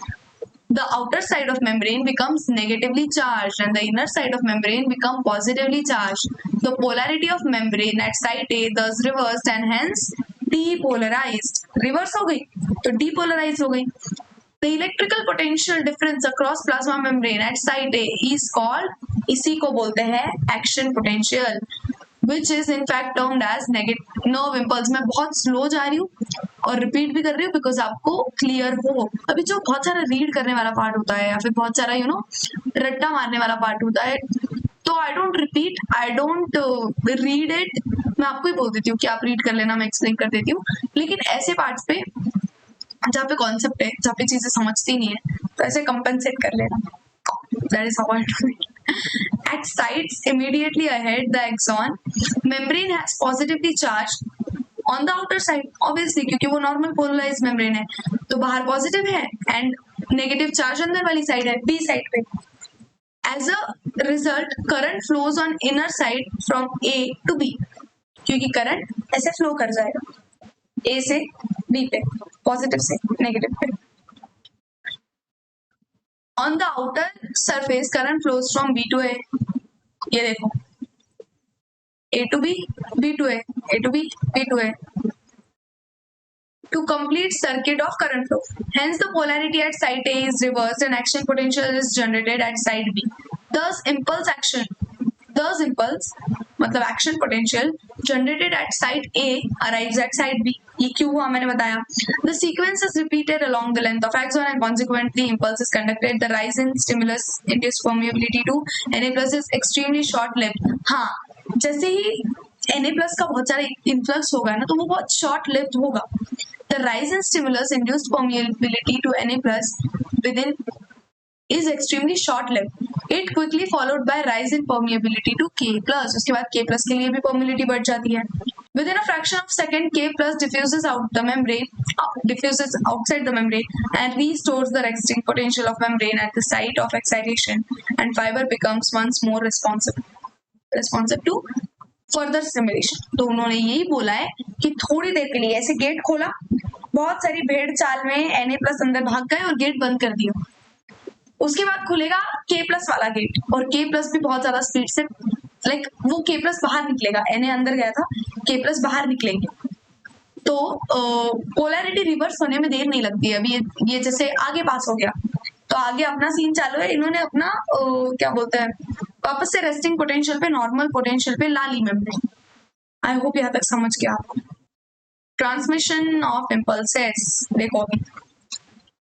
The outer side of membrane becomes negatively charged and the inner side of membrane becomes positively charged. The polarity of membrane at site A thus reversed and hence depolarized. Reverse हो गई तो depolarized हो गई। The electrical potential difference across plasma membrane at site A is called, इसी को बोलते हैं action potential, which is in fact termed as negative nerve impulse. मैं बहुत स्लो जा रही हूँ और रिपीट भी कर रही हूँ बिकॉज आपको क्लियर हो। अभी जो बहुत सारा रीड करने वाला पार्ट होता है या फिर बहुत सारा रट्टा मारने वाला पार्ट होता है, तो I don't repeat, I don't read it, मैं आपको ही बोल देती हूँ कि आप रीड कर लेना, मैं एक्सप्लेन कर देती हूँ। लेकिन ऐसे पार्ट्स पे जहाँ पे कॉन्सेप्ट है, जहाँ पे चीजें समझती नहीं है, तो ऐसे कंपनसेट कर लेना। That is how I do it. At sites immediately ahead the axon, membrane has positively charged on the outer side, obviously क्योंकि वो normal polarized membrane है, तो बाहर पॉजिटिव है एंड नेगेटिव चार्ज अंदर वाली साइड है, बी साइड पे। As a result, current flows on inner side from A to B, क्योंकि करंट ऐसे फ्लो कर जाएगा A से B पे, पॉजिटिव से नेगेटिव पे। On the outer surface, current flows from B to A. ये देखो, A to B, B to A, A to B, B to A, to complete circuit of current flow. Hence, the polarity at site A is reversed and action potential is generated at site B. Thus, impulse मतलब action potential generated at site A arrives at site B. ये क्यों हुआ मैंने बताया। The sequence is repeated along the length of axon and consequently impulse is conducted. The rise in stimulus induced permeability to Na+ is extremely short-lived. हाँ, जैसे ही Na+ का बहुत सारा इन्फ्लक्स होगा ना, तो वो बहुत शॉर्ट लिव्ड होगा। The rise in stimulus induced permeability to Na+ within is extremely short-lived. It quickly followed by rise in permeability to K+. उसके बाद K+ के लिए भी permeability बढ़ जाती है। Within a fraction of a second, K+ diffuses outside the membrane and restores the resting potential of membrane at the site of excitation, and fiber becomes once more responsive to further stimulation. तो उन्होंने यही बोला है कि थोड़ी देर के लिए ऐसे गेट खोला, बहुत सारी भेड़ चाल में Na+ अंदर भाग गए और गेट बंद कर दिया। उसके बाद खुलेगा K+ वाला गेट और K+ भी बहुत ज्यादा स्पीड से वो K+ बाहर निकलेगा, Na अंदर गया था, K+ बाहर निकलेंगे, तो पोलैरिटी रिवर्स होने में देर नहीं लगती है। अभी ये जैसे आगे पास हो गया तो आगे अपना सीन चालू है, इन्होंने अपना क्या बोलते हैं वापस से रेस्टिंग पोटेंशियल पे, नॉर्मल पोटेंशियल पे ला ली मेम्ब्रेन। आई होप यहाँ तक समझ गया आपको। ट्रांसमिशन ऑफ इम्पल्सेस देखो,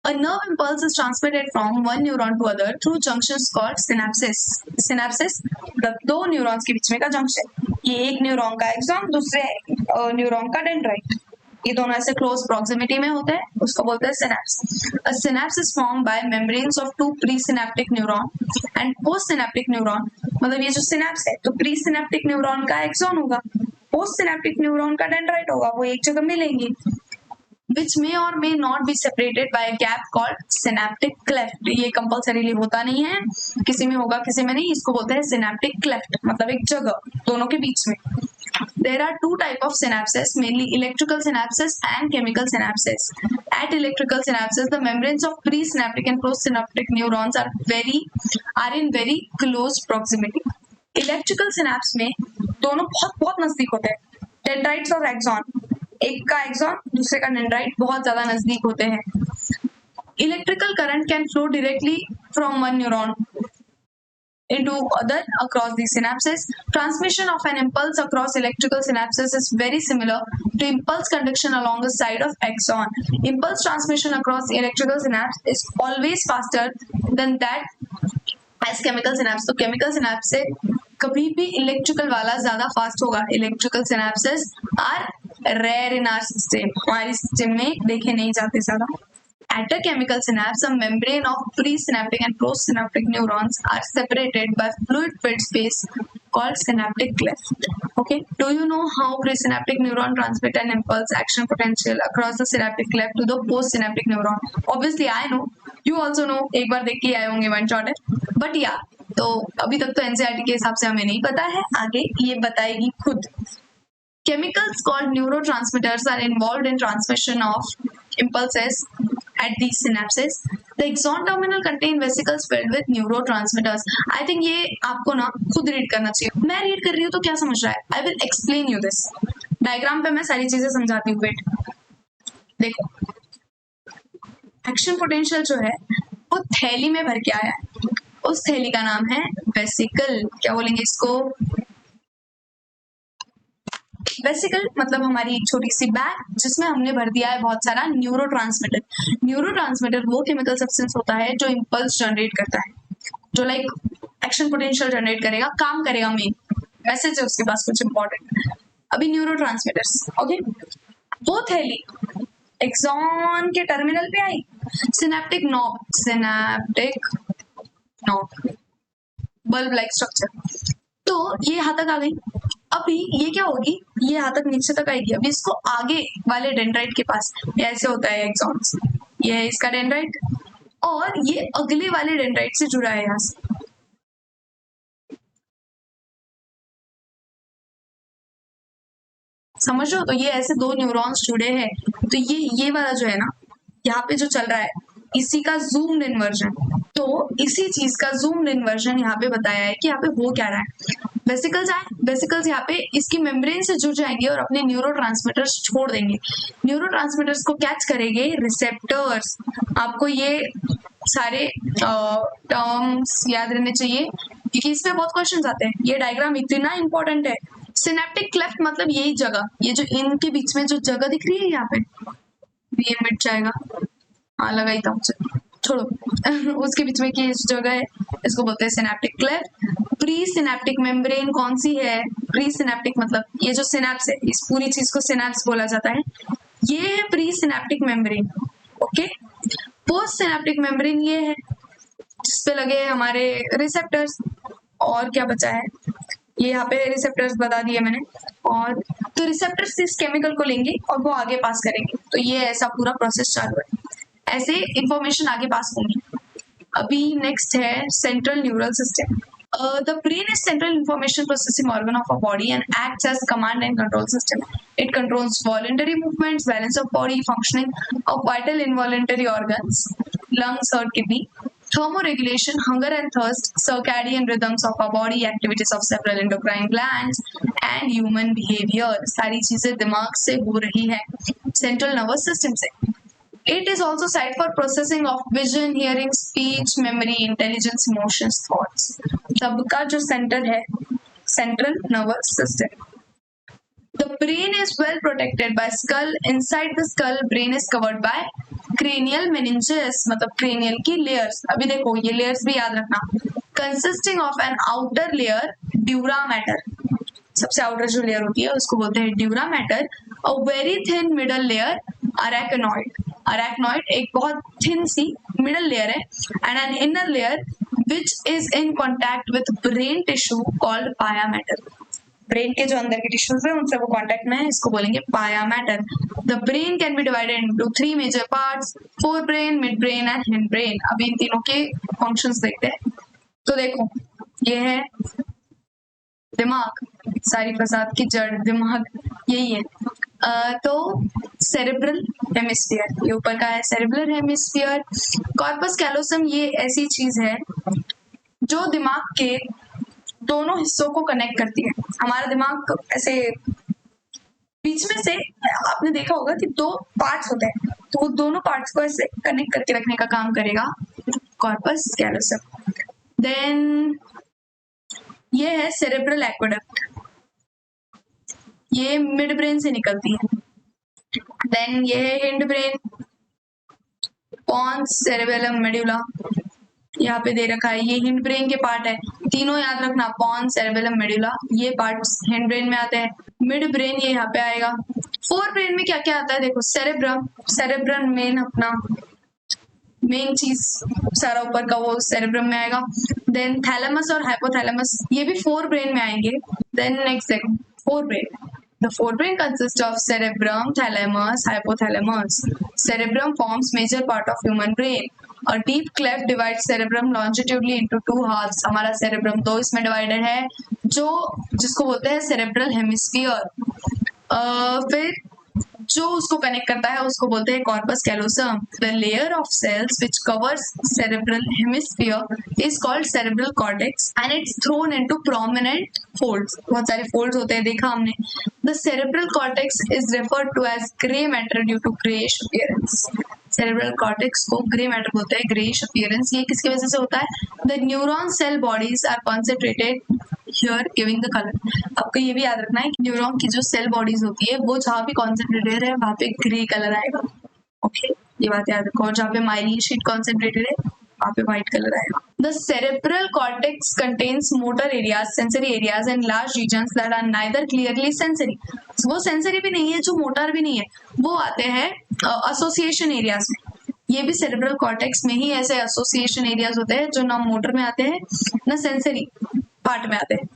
a nerve impulse is transmitted from one neuron to other through junctions called synapses. Synapses मतलब दो न्यूरॉन्स के बीच में का जंक्शन, ये एक न्यूरॉन का एक्सॉन, दूसरे न्यूरॉन का डेंड्राइट, ये दोनों ऐसे क्लोज प्रॉक्सिमिटी में होते हैं, उसको बोलते हैं synapse. A synapse is formed by membranes of two presynaptic neuron and postsynaptic neuron, मतलब ये जो सिनेप्स है तो प्रीसिनेप्टिक न्यूरॉन का एक्सॉन होगा, पोस्टसिनेप्टिक न्यूरॉन का डेंड्राइट होगा, वो एक जगह मिलेंगे, which may or may not be separated by a gap called synaptic cleft. ये कंपल्सरीली होता नहीं है, किसी में होगा किसी में नहीं, इसको बोलते हैं synaptic cleft, मतलब एक जगह दोनों के बीच में। There are two type of synapses, mainly electrical synapses and chemical synapses. At electrical synapses, the membranes of presynaptic and postsynaptic neurons are in very close proximity. Electrical synapse में दोनों बहुत बहुत नजदीक होते हैं, डेंड्राइट्स और एक्सॉन, एक का एक्सॉन दूसरे का डेंड्राइट बहुत ज्यादा नजदीक होते हैं. Electrical current can flow directly from one neuron into other across these synapses. Transmission of an impulse across electrical synapses is very similar to impulse conduction along the side of axon. Impulse transmission across electrical synapse is always faster than that as chemical synapse. तो chemical synapse से कभी भी electrical वाला ज्यादा fast होगा. Electrical synapses are rare in our system. हमारी system में देखे नहीं जाते ज्यादा. At a chemical synapse, a membrane of presynaptic and postsynaptic neurons are separated by fluid-filled space called synaptic cleft. Okay, do you know how presynaptic neuron transmit an impulse action potential across the synaptic cleft to the postsynaptic neuron? Obviously, I know. You also know. एक बार देख के आए होंगे one shot है. But yeah, तो अभी तक तो NCERT के हिसाब से हमें नहीं पता है. आगे ये बताएगी खुद. Chemicals called neurotransmitters are involved in transmission of impulses at these synapses. The axon terminal contain vesicles filled with neurotransmitters. I think ये आपको ना खुद रीड करना चाहिए. मैं रीड कर रही हूँ तो क्या समझ रहा है? I will explain you this. Diagram पे मैं सारी चीजें समझाती हूँ. वेट, देखो, एक्शन पोटेंशियल जो है वो थैली में भर के आया है. उस थैली का नाम है वेसिकल. क्या बोलेंगे इसको? वेसिकल मतलब हमारी एक छोटी सी बैग जिसमें हमने भर दिया है बहुत सारा न्यूरोट्रांसमीटर. न्यूरोट्रांसमीटर वो केमिकल सब्सटेंस होता है जो इंपल्स जनरेट करता है, जो लाइक एक्शन पोटेंशियल जनरेट करेगा, काम करेगा, मेन मैसेज है उसके पास कुछ इंपॉर्टेंट. अभी न्यूरोट्रांसमीटर्स, ओके, वो थैली एक्सॉन के टर्मिनल पे आई. Synaptic knob bulb like structure. तो ये यहाँ तक आ गई. अभी ये क्या होगी? ये यहाँ तक नीचे तक आएगी. अभी इसको आगे वाले डेंड्राइट के पास, ऐसे होता है एक्सॉन्स, ये है इसका डेंड्राइट और ये अगले वाले डेंड्राइट से जुड़ा है यहाँ से. समझ रहे हो? तो ये ऐसे दो न्यूरॉन्स जुड़े हैं. तो ये वाला जो है ना, यहाँ पे जो चल रहा है, इसी का जूम्ड इन वर्जन. तो इसी चीज का जूम्ड इन वर्जन यहाँ पे बताया है कि यहाँ पे हो क्या रहा है. वेसिकल्स आए, वेसिकल्स यहाँ पे इसकी मेम्ब्रेन से जुड़ जाएंगे और अपने न्यूरोट्रांसमीटर्स छोड़ देंगे. न्यूरोट्रांसमीटर्स को कैच करेंगे रिसेप्टर्स. आपको ये सारे टर्म्स याद रहने चाहिए क्योंकि इसमें बहुत क्वेश्चंस आते हैं. ये डायग्राम इतना इंपॉर्टेंट है. सिनेप्टिक क्लेफ्ट मतलब यही जगह, ये जो इनके बीच में जो जगह दिख रही है यहाँ पे, ये मिट जाएगा. हाँ लगाई था मुझे, छोड़ो. उसके बीच में की जगह है, इसको बोलते हैं synaptic cleft. Pre synaptic membrane कौन सी है? प्री सिनेप्टिक मतलब ये जो सिनेप्स है, इस पूरी चीज को सिनेप्स बोला जाता है. ये है pre synaptic membrane. Okay, post synaptic membrane ये है जिसपे लगे हमारे रिसेप्टर्स. और क्या बचा है? ये यहाँ पे रिसेप्टर्स बता दिए मैंने. और तो रिसेप्टर्स इस केमिकल को लेंगे और वो आगे पास करेंगे. तो ये ऐसा पूरा प्रोसेस चालू है. ऐसे इंफॉर्मेशन आगे पास होंगी. अभी नेक्स्ट है central neural system. The brain is central information processing organ of a body and acts as command and control system. It controls voluntary movements, balance of body, functioning of vital involuntary organs, lungs, heart, kidney, thermoregulation, hunger and thirst, circadian rhythms of our body, activities of several endocrine glands, and human behavior. सारी चीजें दिमाग से हो रही है, central nervous system से. It is also site for processing of vision, hearing, speech, memory, intelligence, emotions, thoughts. सबका जो सेंटर है, central nervous system. The brain is well protected by skull. Inside the skull, brain is covered by cranial meninges, मतलब cranial की layers. अभी देखो ये layers भी याद रखना. Consisting of an outer layer, dura mater. सबसे outer जो layer होती है उसको बोलते हैं dura mater. A very thin middle layer, arachnoid. Arachnoid एक बहुत thin सी middle layer है, and an inner layer which is in contact with brain tissue called pia mater. Brain के जो अंदर के टिश्यूज है उनसे वो कांटेक्ट में है, इसको बोलेंगे pia mater. The brain can be divided into 3 major parts, forebrain, midbrain and hindbrain. अभी इन तीनों के फंक्शंस देखते हैं. तो देखो ये है दिमाग, सारी फसाद की जड़ दिमाग यही है। तो सेरेब्रल हेमिस्फीयर, ये ऊपर का है सेरेब्रल हेमिस्फीयर। कॉर्पस कैलोसम ये ऐसी चीज है जो दिमाग के दोनों हिस्सों को कनेक्ट करती है। हमारा दिमाग ऐसे बीच में से आपने देखा होगा कि दो पार्ट्स होते हैं, तो वो दोनों पार्ट्स को ऐसे कनेक्ट करके रखने का काम करेगा कॉर्पस कैलोसम। देन ये है सेरेब्रल एक्वेडक्ट, ये मिड ब्रेन से निकलती है। देन ये है hindbrain, pons, cerebellum, medulla, यहाँ पे दे रखा है। ये हिंड ब्रेन के पार्ट है, तीनों याद रखना, पॉन्स, सेरेबेलम, मेडुला, ये पार्ट्स हिंड ब्रेन में आते हैं। मिड ब्रेन ये यहाँ पे आएगा। फोर ब्रेन में क्या क्या आता है देखो, सेरेब्रम, सेरेब्रम मेन अपना मेन चीज सारा ऊपर का वो सेरेब्रम में आएगा। देन थैलेमस और हाइपोथैलेमस ये भी फोर ब्रेन में आएंगे। देन नेक्स्ट देखो fore brain, the forebrain consists of cerebrum, thalamus, hypothalamus. Cerebrum forms major part of human brain. A deep cleft divides cerebrum longitudinally into two halves. हमारा cerebrum दो इसमें divided है, जो जिसको बोलते हैं cerebral hemisphere. फिर जो उसको कनेक्ट करता है उसको बोलते हैं corpus callosum. The layer of cells which covers cerebral hemisphere is called cerebral cortex and its thrown into prominent folds. बहुत सारे फोल्ड्स होते हैं, देखा हमने। The cerebral cortex is referred to as grey matter due to greyish appearance. Cerebral cortex को grey matter बोलते हैं, greyish appearance. ये किसकी वजह से होता है? The neuron cell bodies are concentrated here giving the colour. आपको ये भी याद रखना है कि न्यूरॉन की जो सेल बॉडीज होती है वो जहाँ भी कॉन्सेंट्रेटेड है वहां पे ग्रे कलर आएगा। ओके, ये बात याद रखो। और जहाँ पे माइलिन शीट कॉन्सेंट्रेटेड है वहां पे व्हाइट कलर आएगा। The cerebral cortex contains motor areas, sensory areas and large regions that are neither clearly sensory. वो सेंसरी भी नहीं है, जो मोटर भी नहीं है, वो आते हैं एसोसिएशन एरियाज में। ये भी सेरेब्रल कॉर्टेक्स में ही ऐसे एसोसिएशन एरियाज होते हैं जो ना मोटर में आते हैं ना सेंसरी पार्ट में आते हैं।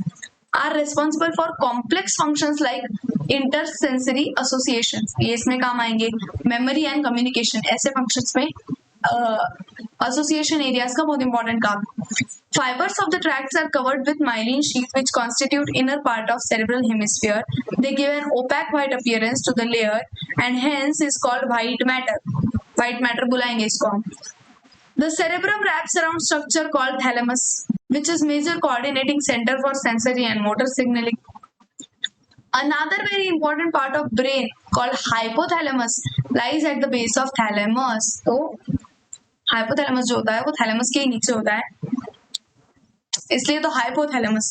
Are responsible for complex functions like intersensory associations, ये इसमें काम आएंगे। मेमोरी एंड कम्युनिकेशन, ऐसे फंक्शंस में एसोसिएशन एरियाज का बहुत इंपॉर्टेंट काम। Fibers of the tracts are covered with myelin sheath which constitute inner part of cerebral hemisphere. They give an opaque white appearance to the layer and hence is called white matter. White matter बुलाएंगे इसको हम। The cerebrum wraps around structure called thalamus, which is major coordinating center for sensory and motor signaling. Another very important part of brain called hypothalamus lies at the base of thalamus. तो hypothalamus जो होता है वो thalamus के नीचे होता है, इसलिए तो हाइपोथैलेमस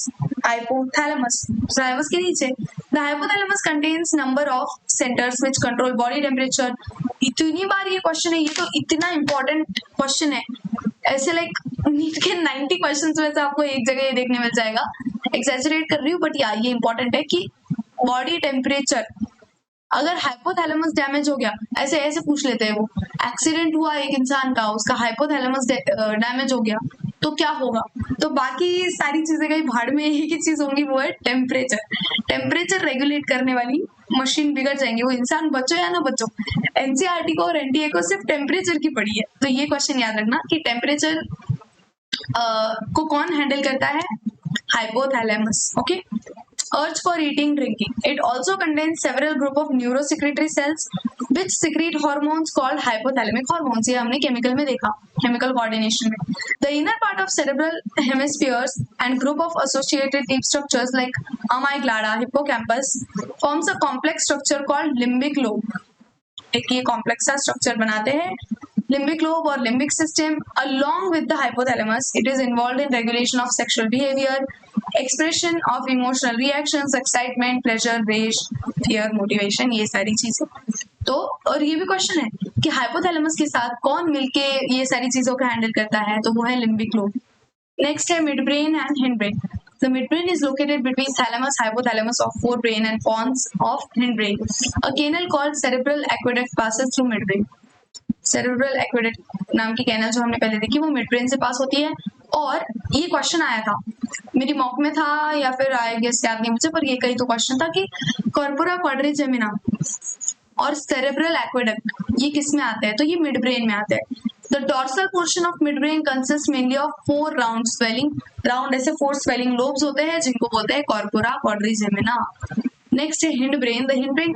थैलेमस के नीचे। The hypothalamus contains number of centres which control body temperature. इतनी बार ये क्वेश्चन है, ये तो इतना इंपॉर्टेंट क्वेश्चन है, ऐसे लाइक नीट के 90 क्वेश्चंस में से आपको एक जगह ये देखने मिल जाएगा। एक्सैजरेट कर रही हूँ बट ये इंपॉर्टेंट है कि बॉडी टेम्परेचर अगर हाइपोथैलेमस डैमेज हो गया, ऐसे ऐसे पूछ लेते हैं, वो एक्सीडेंट हुआ एक इंसान का, उसका हाइपोथैलेमस डैमेज हो गया तो क्या होगा? तो बाकी सारी चीजें कहीं भाड़ में, एक ही चीज होंगी, वो है टेम्परेचर। टेम्परेचर रेगुलेट करने वाली मशीन बिगड़ जाएंगे, वो इंसान बचो या ना बचो। एनसीईआरटी को और एनटीए को सिर्फ टेम्परेचर की पड़ी है, तो ये क्वेश्चन याद रखना कि टेम्परेचर को कौन हैंडल करता है? Hypothalamus. Okay. Urge for eating, drinking. It also contains several group of neurosecretory cells which secrete hormones called hypothalamic hormones. ये हमने केमिकल में देखा, chemical coordination में. The inner part of cerebral hemispheres and group of associated deep structures like amygdala, hippocampus forms a complex structure called limbic lobe. एक ये complex सा structure बनाते हैं limbic lobe और limbic system. Along with the hypothalamus, it is involved in regulation of sexual behavior, expression of emotional reactions, excitement, pleasure, rage, fear, motivation, ये सारी चीजें। तो और ये भी क्वेश्चन है कि हाइपोथैलेमस के साथ कौन मिलके ये सारी चीजों का हैंडल करता है, तो वो है लिम्बिक लोब। नेक्स्ट है mid brain and hind brain. The midbrain is located between thalamus, hypothalamus of forebrain and pons of hindbrain. A canal called cerebral aqueduct passes through midbrain. Cerebral aqueduct नाम की canal जो हमने पहले देखी वो mid brain से पास होती है। और ये क्वेश्चन आया था मेरी मॉक में था या फिर आया गेस याद नहीं मुझे, पर ये कहीं तो क्वेश्चन था कि कॉर्पोरा क्वाड्रिजेमिना और सेरेब्रल एक्वेडक्ट ये किस में आते हैं, तो ये मिड ब्रेन में आते हैं। The the dorsal portion of mid brain consist mainly of 4 round swelling, round ऐसे 4 स्वेलिंग लोब्स होते हैं जिनको बोलते हैं कॉर्पोरा क्वाड्रिजेमिना। नेक्स्ट है hind brain. The hind brain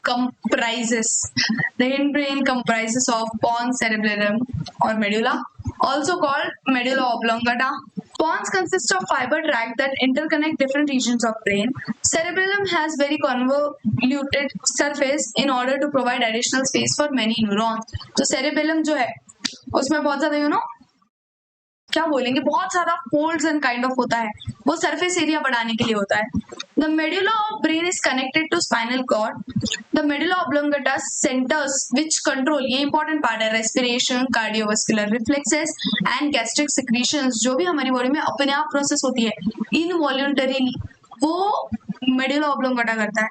comprises the hindbrain comprises of pons cerebellum or medulla, also called medulla oblongata. Pons consist of fiber tract that interconnect different regions of brain. Cerebellum has very convoluted surface in order to provide additional space for many neurons. तो cerebellum जो है उसमें बहुत ज्यादा क्या बोलेंगे, बहुत सारा फोल्ड्स एंड काइंड ऑफ होता है, वो सरफेस एरिया बढ़ाने के लिए होता है। The medulla of brain is connected to spinal cord. The medulla oblongata centres which control, ये इंपॉर्टेंट पार्ट है, respiration, cardiovascular reflexes and gastric secretions, जो भी हमारी बॉडी में अपने आप प्रोसेस होती है इनवॉल्यूंटरीली, वो मेडुला ऑब्लोंगेटा करता है।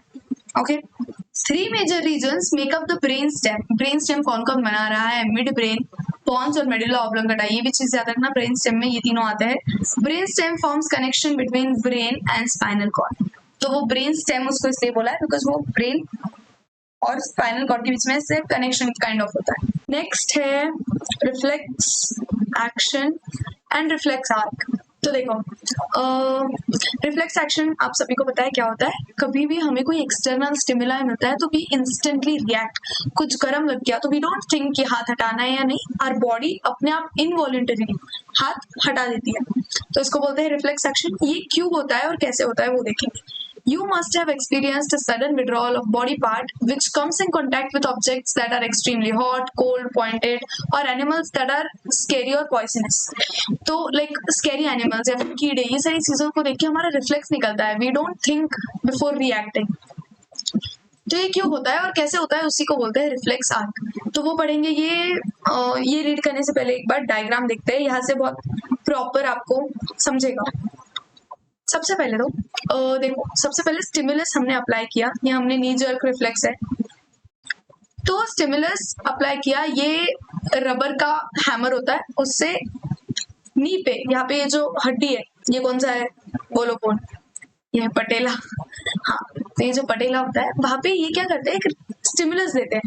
Okay, 3 major regions make up the brain stem. Brain stem कौन कौन बना रहा है? मिड ब्रेन, पॉन्स और मेडुला ऑब्लोंगेटा। ये भी चीज याद रखना, ब्रेन स्टेम में ये तीनों आते हैं। Brain stem forms connection between brain and spinal cord. तो वो ब्रेन स्टेम उसको इसलिए बोला है बिकॉज वो ब्रेन और स्पाइनल कॉर्ड के बीच में से कनेक्शन काइंड ऑफ होता है। नेक्स्ट है reflex action and reflex arc. तो देखो रिफ्लेक्स एक्शन आप सभी को पता है क्या होता है। कभी भी हमें कोई एक्सटर्नल स्टिमुलाई मिलता है तो वी इंस्टेंटली रिएक्ट। कुछ गर्म लग गया तो वी डोंट थिंक कि हाथ हटाना है या नहीं, आवर बॉडी अपने आप इनवॉलंटरीली हाथ हटा देती है, तो इसको बोलते हैं रिफ्लेक्स एक्शन। ये क्यों होता है और कैसे होता है वो देखेंगे। You must have experienced a sudden withdrawal of body part which comes in contact with objects that are extremely hot, cold, pointed, or animals that are scary or poisonous. तो like scary animals या फिर कीड़े, ये सारी चीजों को देख के हमारा रिफ्लेक्स निकलता है। We don't think before reacting. तो ये क्यों होता है और कैसे होता है, उसी को बोलते हैं रिफ्लेक्स आर्क। तो वो पढ़ेंगे। ये रीड करने से पहले एक बार डायग्राम देखते हैं, यहाँ से बहुत प्रॉपर आपको समझेगा। सबसे पहले तो देखो, सबसे पहले स्टिमुलस हमने अप्लाई किया, ये हमने नी जर्क रिफ्लेक्स है, तो स्टिमुलस अप्लाई किया। ये रबर का हैमर होता है, उससे नी पे, यहाँ पे ये जो हड्डी है, ये कौन सा है, बोलो कौन, ये है पटेला। हाँ, तो ये जो पटेला होता है वहां पे ये क्या करते हैं, स्टिमुलस देते हैं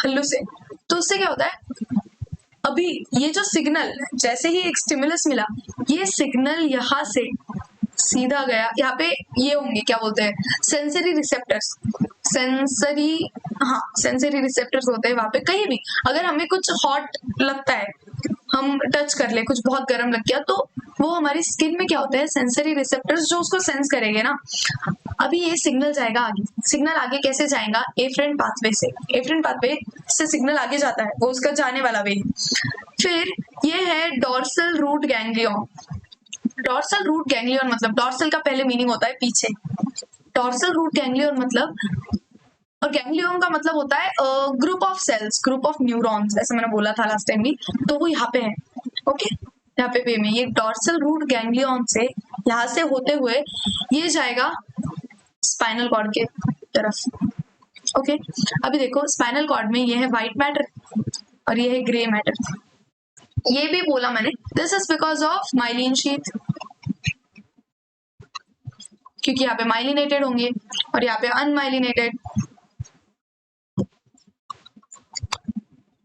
हल्लू से। तो उससे क्या होता है, अभी ये जो सिग्नल, जैसे ही एक स्टिमुलस मिला, ये सिग्नल यहाँ से सीधा गया, यहाँ पे ये होंगे क्या बोलते हैं, सेंसरी रिसेप्टर्स। सेंसरी रिसेप्टर्स होते हैं वहां पे। कहीं भी अगर हमें कुछ हॉट लगता है, हम टच कर ले, कुछ बहुत गर्म लग गया, तो वो हमारी स्किन में क्या होता है, सेंसरी रिसेप्टर्स जो उसको सेंस करेंगे ना। अभी ये सिग्नल जाएगा आगे। सिग्नल आगे कैसे जाएगा, एफरेंट पाथवे से। एफरेंट पाथवे से सिग्नल आगे जाता है, वो उसका जाने वाला वे। फिर ये है dorsal root ganglion. Dorsal root ganglion मतलब, डॉर्सल का पहले मीनिंग होता है पीछे, डॉर्सल रूट गैंग्लियन मतलब, और गैंग्लियन का मतलब होता है group of cells, group of neurons, ऐसे मैंने बोला था लास्ट टाइम भी, तो वो यहाँ पे है। ओके, यहाँ पे वे में ये डॉर्सल रूट गैंग्लियन से, यहाँ से होते हुए ये जाएगा स्पाइनल कॉर्ड के तरफ। ओके, अभी देखो स्पाइनल कॉर्ड में ये है व्हाइट मैटर और ये है ग्रे मैटर। ये भी बोला मैंने, this is because of myelin sheath, क्योंकि यहाँ पे माइलिनेटेड होंगे और यहाँ पे अनमाइलिनेटेड।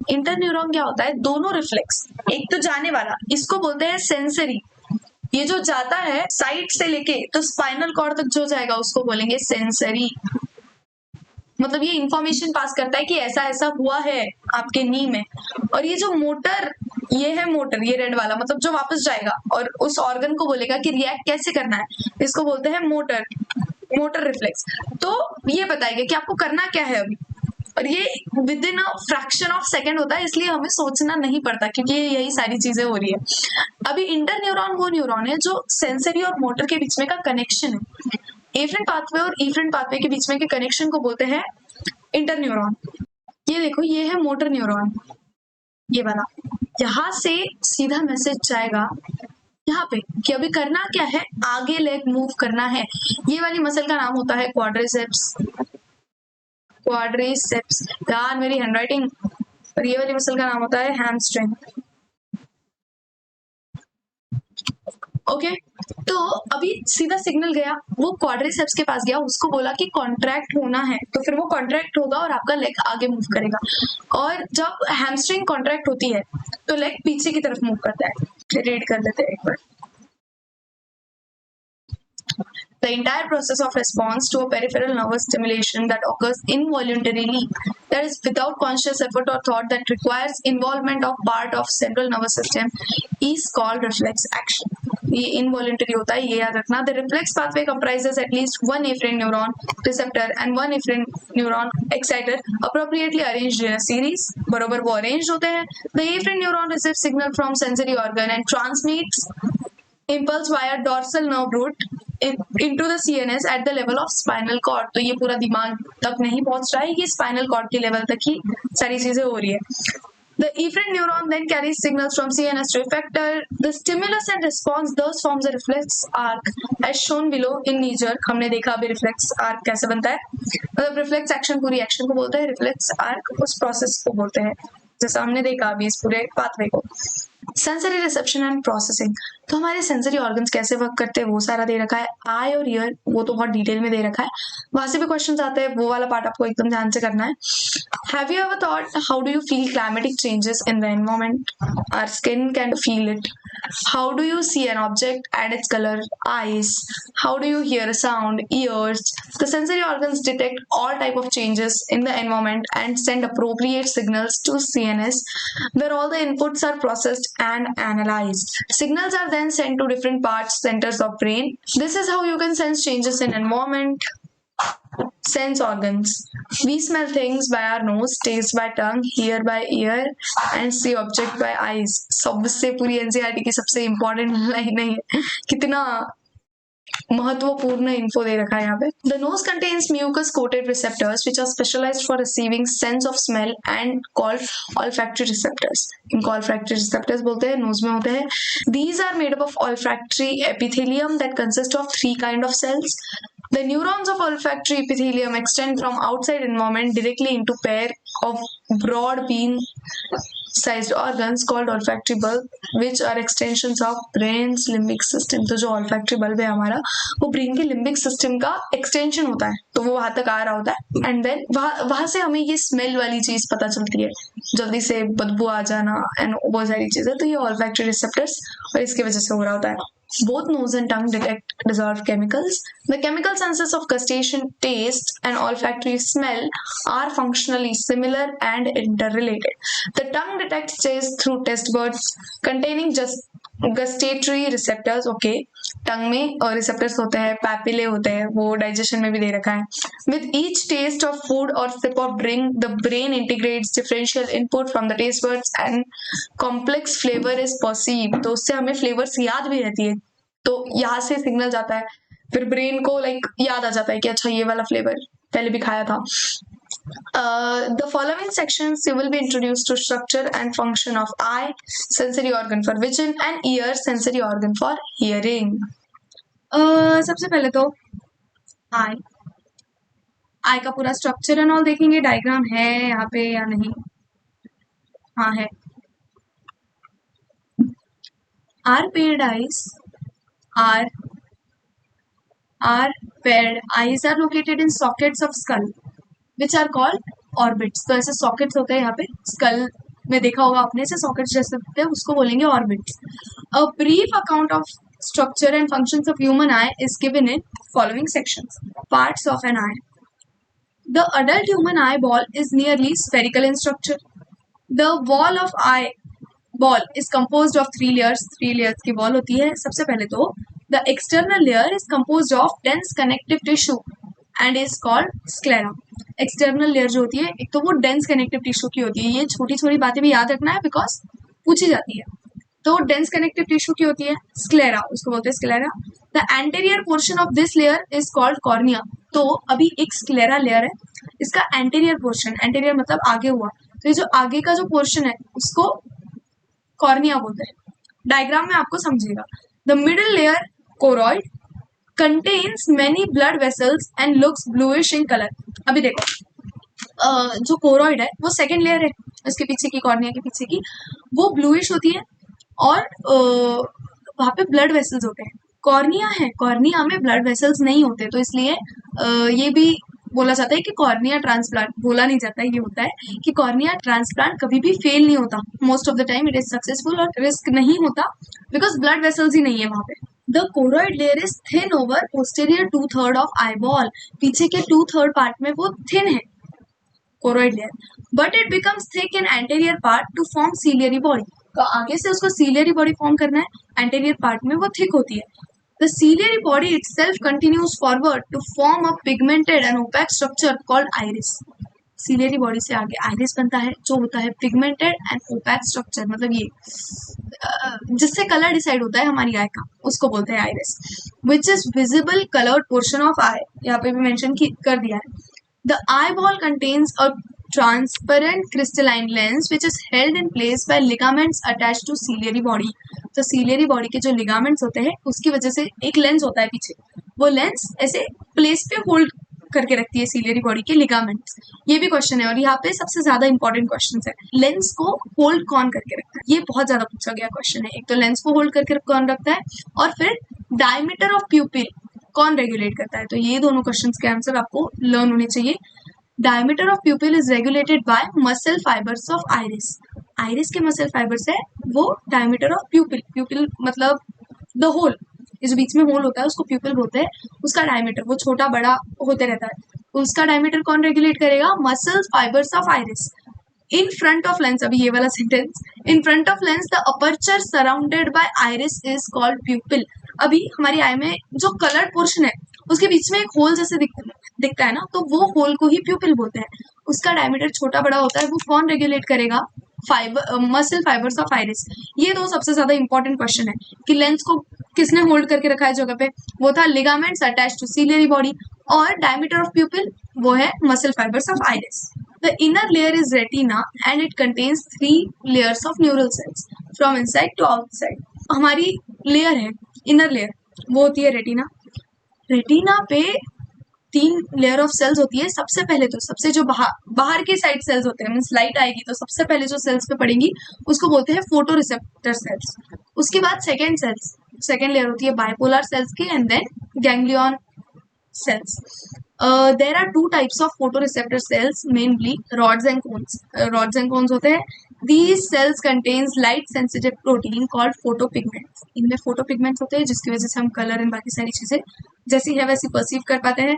इंटरन्यूरॉन क्या होता है, दोनों रिफ्लेक्स, एक तो जाने वाला, इसको बोलते हैं सेंसरी। ये जो जाता है साइड से लेके तो स्पाइनल कॉर्ड तक जो जाएगा उसको बोलेंगे सेंसरी। मतलब ये इंफॉर्मेशन पास करता है कि ऐसा ऐसा हुआ है आपके नी में। और ये जो मोटर, ये है मोटर, ये रेड वाला मतलब जो वापस जाएगा और उस ऑर्गन को बोलेगा कि रिएक्ट कैसे करना है, इसको बोलते हैं मोटर, मोटर रिफ्लेक्स। तो ये बताएगा कि आपको करना क्या है अभी, और ये with in a fraction of second होता है, इसलिए हमें सोचना नहीं पड़ता क्योंकि यही सारी चीजें हो रही है। अभी इंटरन्यूरॉन वो न्यूरॉन है जो सेंसरी और मोटर के बीच में का कनेक्शन है। एफरेंट पाथवे और इफरेंट पाथवे के बीच में के कनेक्शन को बोलते हैं इंटरन्यूरॉन। ये देखो, ये है मोटर न्यूरॉन, ये वाला, यहाँ से सीधा मैसेज जाएगा यहाँ पे कि अभी करना क्या है, आगे लेग मूव करना है। ये वाली मसल का नाम होता है क्वाड्रिसेप्स। क्वाड्रिसेप्स, यार मेरी हैंडराइटिंग। और ये वाली मसल का नाम होता है हैमस्ट्रिंग। ओके तो अभी सीधा सिग्नल गया, वो क्वाड्रिसेप्स के पास गया, उसको बोला कि कॉन्ट्रैक्ट होना है, तो फिर वो कॉन्ट्रैक्ट होगा और आपका लेग आगे मूव करेगा। और जब हैमस्ट्रिंग कॉन्ट्रैक्ट होती है तो लेग पीछे की तरफ मूव करता है। रीड कर लेते हैं एक बार। The entire process of response to a peripheral nervous stimulation that occurs involuntarily, that is without conscious effort or thought, that requires involvement of part of central nervous system, is called reflex action. ये involuntary होता है, ये याद रखना। The reflex pathway comprises at least one afferent neuron receptor and one afferent neuron exciter appropriately arranged in a series. बरोबर वो arranged होते हैं। The afferent neuron receives signal from sensory organ and transmits impulse via dorsal nerve root into the CNS at the level of spinal cord। तो ये पूरा दिमाग तक नहीं पहुंच रहा है, ये स्पाइनल कॉर्ड के लेवल तक ही सारी चीजें हो रही है। The efferent neuron then carries signals from CNS to effector. The stimulus and response thus forms a reflex arc as shown below in knee jerk। हमने देखा अभी reflex arc कैसे बनता है। मतलब reflex action पूरी action को बोलते हैं, reflex arc उस process को बोलते हैं, जैसा हमने देखा अभी इस पूरे pathway को। सेंसरी रिसेप्शन एंड प्रोसेसिंग, तो हमारे सेंसरी ऑर्गन्स कैसे वर्क करते हैं वो सारा दे रखा है। आई और ईयर वो तो बहुत डिटेल में दे रखा है, वहां से भी क्वेश्चंस आते हैं, वो वाला पार्ट आपको एकदम ध्यान से करना है। Have you ever thought how do you feel climatic changes in the environment? Our skin can feel it. How do you see an object and its colour? Eyes. How do you hear a sound? Ears. The sensory organs detect all type of changes in the environment and send appropriate signals to CNS where all the inputs are processed and analyzed. Signals are then sent to different parts centers of brain. This is how you can sense changes in environment. Sense organs. We smell things by our nose, taste by tongue, hear by ear and see object by eyes। सबसे पूरी NCERT की सबसे important line है, कितना महत्वपूर्ण info दे रखा है यहाँ पे। The nose contains mucus coated receptors which are specialised for receiving sense of smell and called olfactory receptors. इनको ऑल्फैक्टरी रिसेप्टर्स बोलते हैं, नोज में होते हैं। These are made up of olfactory epithelium that consist of 3 kind of cells। The neurons of olfactory epithelium extend from outside environment directly into pair of broad bean-sized organs called olfactory bulb, which are extensions of brain's limbic system। तो जो olfactory bulb है हमारा, वो brain के limbic system का extension होता है, तो वो वहां तक आ रहा होता है। And then वहां से हमें ये smell वाली चीज पता चलती है, जल्दी से बदबू आ जाना and वो सारी चीजें, तो ये olfactory receptors और इसकी वजह से हो रहा होता है। Both nose and tongue detect dissolved chemicals. The chemical senses of gustation, taste, and olfactory smell are functionally similar and interrelated. The tongue detects taste through taste buds containing just gustatory receptors। Okay, टंग में receptors होते हैं, papillae होते हैं, वो digestion में भी दे रखा है। With each taste of food or sip of drink, the brain integrates differential input from the taste buds and complex flavor is perceived। तो उससे हमें फ्लेवर्स याद भी रहती है, तो यहाँ से सिग्नल जाता है, फिर ब्रेन को लाइक याद आ जाता है कि अच्छा ये वाला फ्लेवर पहले भी खाया था। The following sections you will be introduced to structure and function of eye, sensory organ for vision, and ear, sensory organ for hearing। सबसे पहले तो आई का पूरा स्ट्रक्चर एंड ऑल देखेंगे। डायग्राम है यहाँ पे या नहीं? हाँ है। Are paired eyes are paired eyes are located in sockets of skull which are called orbits। तो ऐसे sockets होते हैं यहाँ पे, skull में देखा होगा आपने, ऐसे sockets जैसे होते हैं, उसको बोलेंगे orbits। A brief account of structure and functions of human eye is given in following sections। Parts of an eye. The adult human eyeball is nearly spherical in structure। The wall of eye ball is composed of 3 layers। 3 layers की wall होती है। सबसे पहले तो the external layer is composed of dense connective tissue and is called sclera। external layer जो होती है, एक तो वो dense connective tissue की होती है, ये छोटी छोटी बातें भी याद रखना है बिकॉज पूछी जाती है। तो dense connective tissue की होती है sclera, उसको बोलते हैं sclera। The anterior portion of this layer is called cornea। तो अभी एक sclera layer है, इसका anterior portion, anterior मतलब आगे हुआ, तो ये जो आगे का जो portion है उसको कॉर्निया बोलते हैं। डायग्राम में आपको समझिएगा। The middle layer choroid contains many blood vessels and looks bluish in colour. अभी देखो जो कोरॉइड है वो सेकेंड लेयर है, उसके पीछे की, कॉर्निया के पीछे की, वो ब्लूइश होती है और वहां पे ब्लड वेसल्स होते हैं। कॉर्निया है, कॉर्निया में ब्लड वेसल्स नहीं होते, तो इसलिए ये भी बोला जाता है कि कॉर्निया ट्रांसप्लांट, बोला नहीं जाता है, ये होता है कि कॉर्निया ट्रांसप्लांट कभी भी फेल नहीं होता, most of the time it is successful, और रिस्क नहीं होता बिकॉज ब्लड वेसल्स ही नहीं है वहां पे। The choroid layer is thin over posterior 2/3 of eyeball, पीछे के 2/3 पार्ट में वो थिन है choroid layer, but it becomes thick in anterior part two form ciliary body. तो आगे से उसको सीलियरी बॉडी फॉर्म करना है, एंटेरियर पार्ट में वो थिक होती है। The ciliary body itself continues forward to form a pigmented and opaque structure called iris. Ciliary body से आगे iris बनता है, जो होता है pigmented and opaque structure, मतलब ये जिससे कलर डिसाइड होता है हमारी आई का, उसको बोलते हैं iris, which is visible colored portion of eye, यहाँ पे भी मेंशन कर दिया है। The eyeball contains a transparent crystalline lens which is held in place by ligaments attached to ciliary body. तो सीलियरी बॉडी के जो लिगामेंट्स होते हैं उसकी वजह से एक लेंस होता है पीछे, वो लेंस ऐसे प्लेस पे होल्ड करके रखती है सीलियरी बॉडी के लिगामेंट्स। ये भी क्वेश्चन है और यहाँ पे सबसे ज्यादा इंपॉर्टेंट क्वेश्चन है, लेंस को होल्ड कौन करके रखता है, ये बहुत ज्यादा पूछा गया क्वेश्चन है। एक तो लेंस को होल्ड करके कौन रखता है, और फिर डायमीटर ऑफ प्यूपिल कौन रेगुलेट करता है, तो ये दोनों क्वेश्चन के आंसर आपको लर्न होने चाहिए। Diameter of प्यूपिल is regulated by muscle fibres of iris, iris के मसल फाइबर्स है वो डायमीटर ऑफ प्यूपिल, प्यूपिल मतलब द होल, ये जो बीच में होल होता है उसको प्यूपिल बोलते हैं, उसका डायमीटर वो छोटा बड़ा होते रहता है, उसका डायमीटर कौन रेगुलेट करेगा, muscle fibres of iris. In front of lens, अभी ये वाला sentence, in front of lens the aperture surrounded by iris is called प्यूपिल। अभी हमारी आई में जो कलर्ड पोर्शन है उसके बीच में एक होल जैसे दिखता है ना, तो वो होल को ही प्यूपिल बोलते हैं, उसका डायमीटर छोटा बड़ा होता है, वो कौन रेगुलेट करेगा, मसल फाइबर्स ऑफ आइरिस। ये दो सबसे ज्यादा इंपॉर्टेंट क्वेश्चन है कि लेंस को किसने होल्ड करके रखा है जगह पे, वो था ligaments attached to ciliary body, और डायमीटर ऑफ प्यूपिल वो है muscle fibres of iris. The inner layer is retina and it contains 3 layers of neural cells from inside to outside. हमारी लेयर है इनर लेयर, वो होती है retina. Retina पे 3 layer of sales होती है। सबसे पहले तो सबसे जो बाहर के साइड सेल्स होते हैं, मीन्स लाइट आएगी तो सबसे पहले जो सेल्स पे पड़ेंगी उसको बोलते हैं फोटो रिसेप्टर सेल्स। उसके बाद सेकेंड लेयर होती है बाइपोलर सेल्स की, and then ganglion cells. There are 2 types of photoreceptor cells, mainly rods and cones. Rods and cones होते हैं. These cells contains light sensitive protein called photopigments. इनमें photopigments होते हैं जिसकी वजह से हम कलर एंड बाकी सारी चीजें जैसी है वैसी परसीव कर पाते हैं.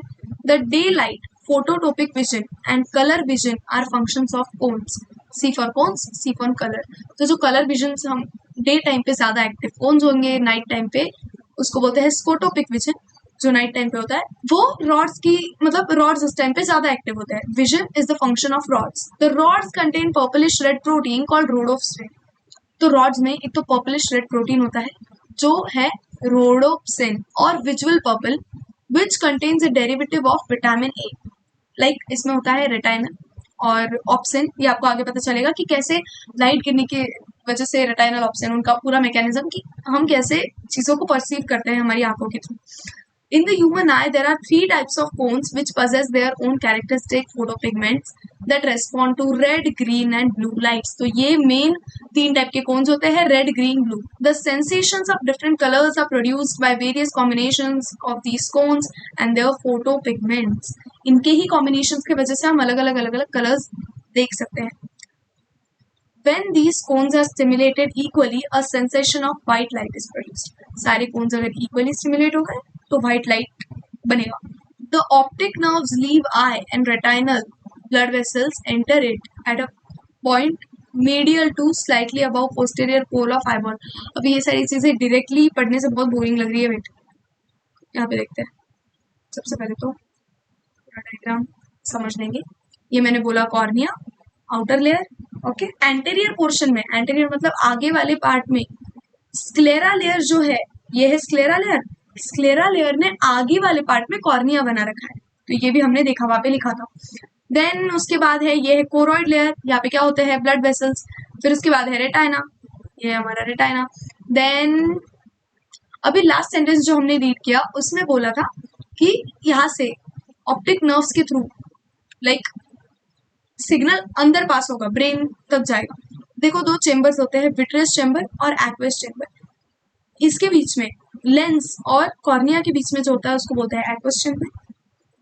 The daylight, phototopic vision and color vision are functions of cones. C for cones, C for color. तो जो कलर विजन हम डे टाइम पे ज्यादा एक्टिव कोन्स होंगे, नाइट टाइम पे उसको बोलते हैं स्कोटोपिक विजन, जो नाइट टाइम पे होता है वो रॉड्स की, मतलब रॉड्स उस टाइम पे ज्यादा एक्टिव होते हैं. Vision is the function of rods. The rods contain purplish red protein called rhodopsin. तो रॉड्स में एक तो पर्पलिश रेड प्रोटीन होता है जो है रोडोप्सिन, और visual purple which contains a derivative of vitamin A. Like इसमें होता है रेटाइनल और ऑप्सिन. ये आपको आगे पता चलेगा कि कैसे लाइट गिरने की वजह से रेटाइनल ऑप्सिन, उनका पूरा मैकेनिज्म कि हम कैसे चीजों को परसीव करते हैं हमारी आंखों के through. In the human eye, there are 3 types of cones which possess their own characteristic photopigments that respond to red, green and blue lights. तो ये main 3 type के cones होते हैं, red, green, blue. The sensations of different colors are produced by various combinations of these cones and their photopigments. इनके ही combinations के वजह से हम अलग अलग colors देख सकते हैं. When these cones are stimulated equally, a sensation of white light is produced. सारे cones अगर equally stimulate हो गए तो white light बनेगा. The optic nerves leave eye and retinal blood vessels enter it at a point medial to slightly above posterior pole of eyeball. अभी ये सारी चीजें डायरेक्टली पढ़ने से बहुत बोरिंग लग रही है. वेट यहाँ पे देखते हैं. सबसे पहले तो डायग्राम समझ लेंगे. ये मैंने बोला cornea, outer layer, okay. Anterior portion में, एंटेरियर मतलब आगे वाले पार्ट में स्क्लेरा लेयर जो है, ये है स्क्लेरा लेयर. स्क्लेरा लेयर ने आगे वाले पार्ट में कॉर्निया बना रखा है, तो ये भी हमने देखा, वहां पे लिखा था. देन उसके बाद है ये है कोरोइड लेयर, यहाँ पे क्या होते हैं ब्लड वेसल्स. फिर उसके बाद है रेटाइना, ये हमारा रेटाइना. देन अभी लास्ट सेंटेंस जो हमने रीड किया उसमें बोला था कि यहाँ से ऑप्टिक नर्व्स के थ्रू लाइक सिग्नल अंदर पास होगा, ब्रेन तक जाएगा. देखो 2 चेम्बर्स होते हैं, विट्रियस चेम्बर और एक्वेस चेम्बर. इसके बीच में लेंस और कॉर्निया के बीच में जो होता है उसको बोलते हैं एक्वस चैम्बर।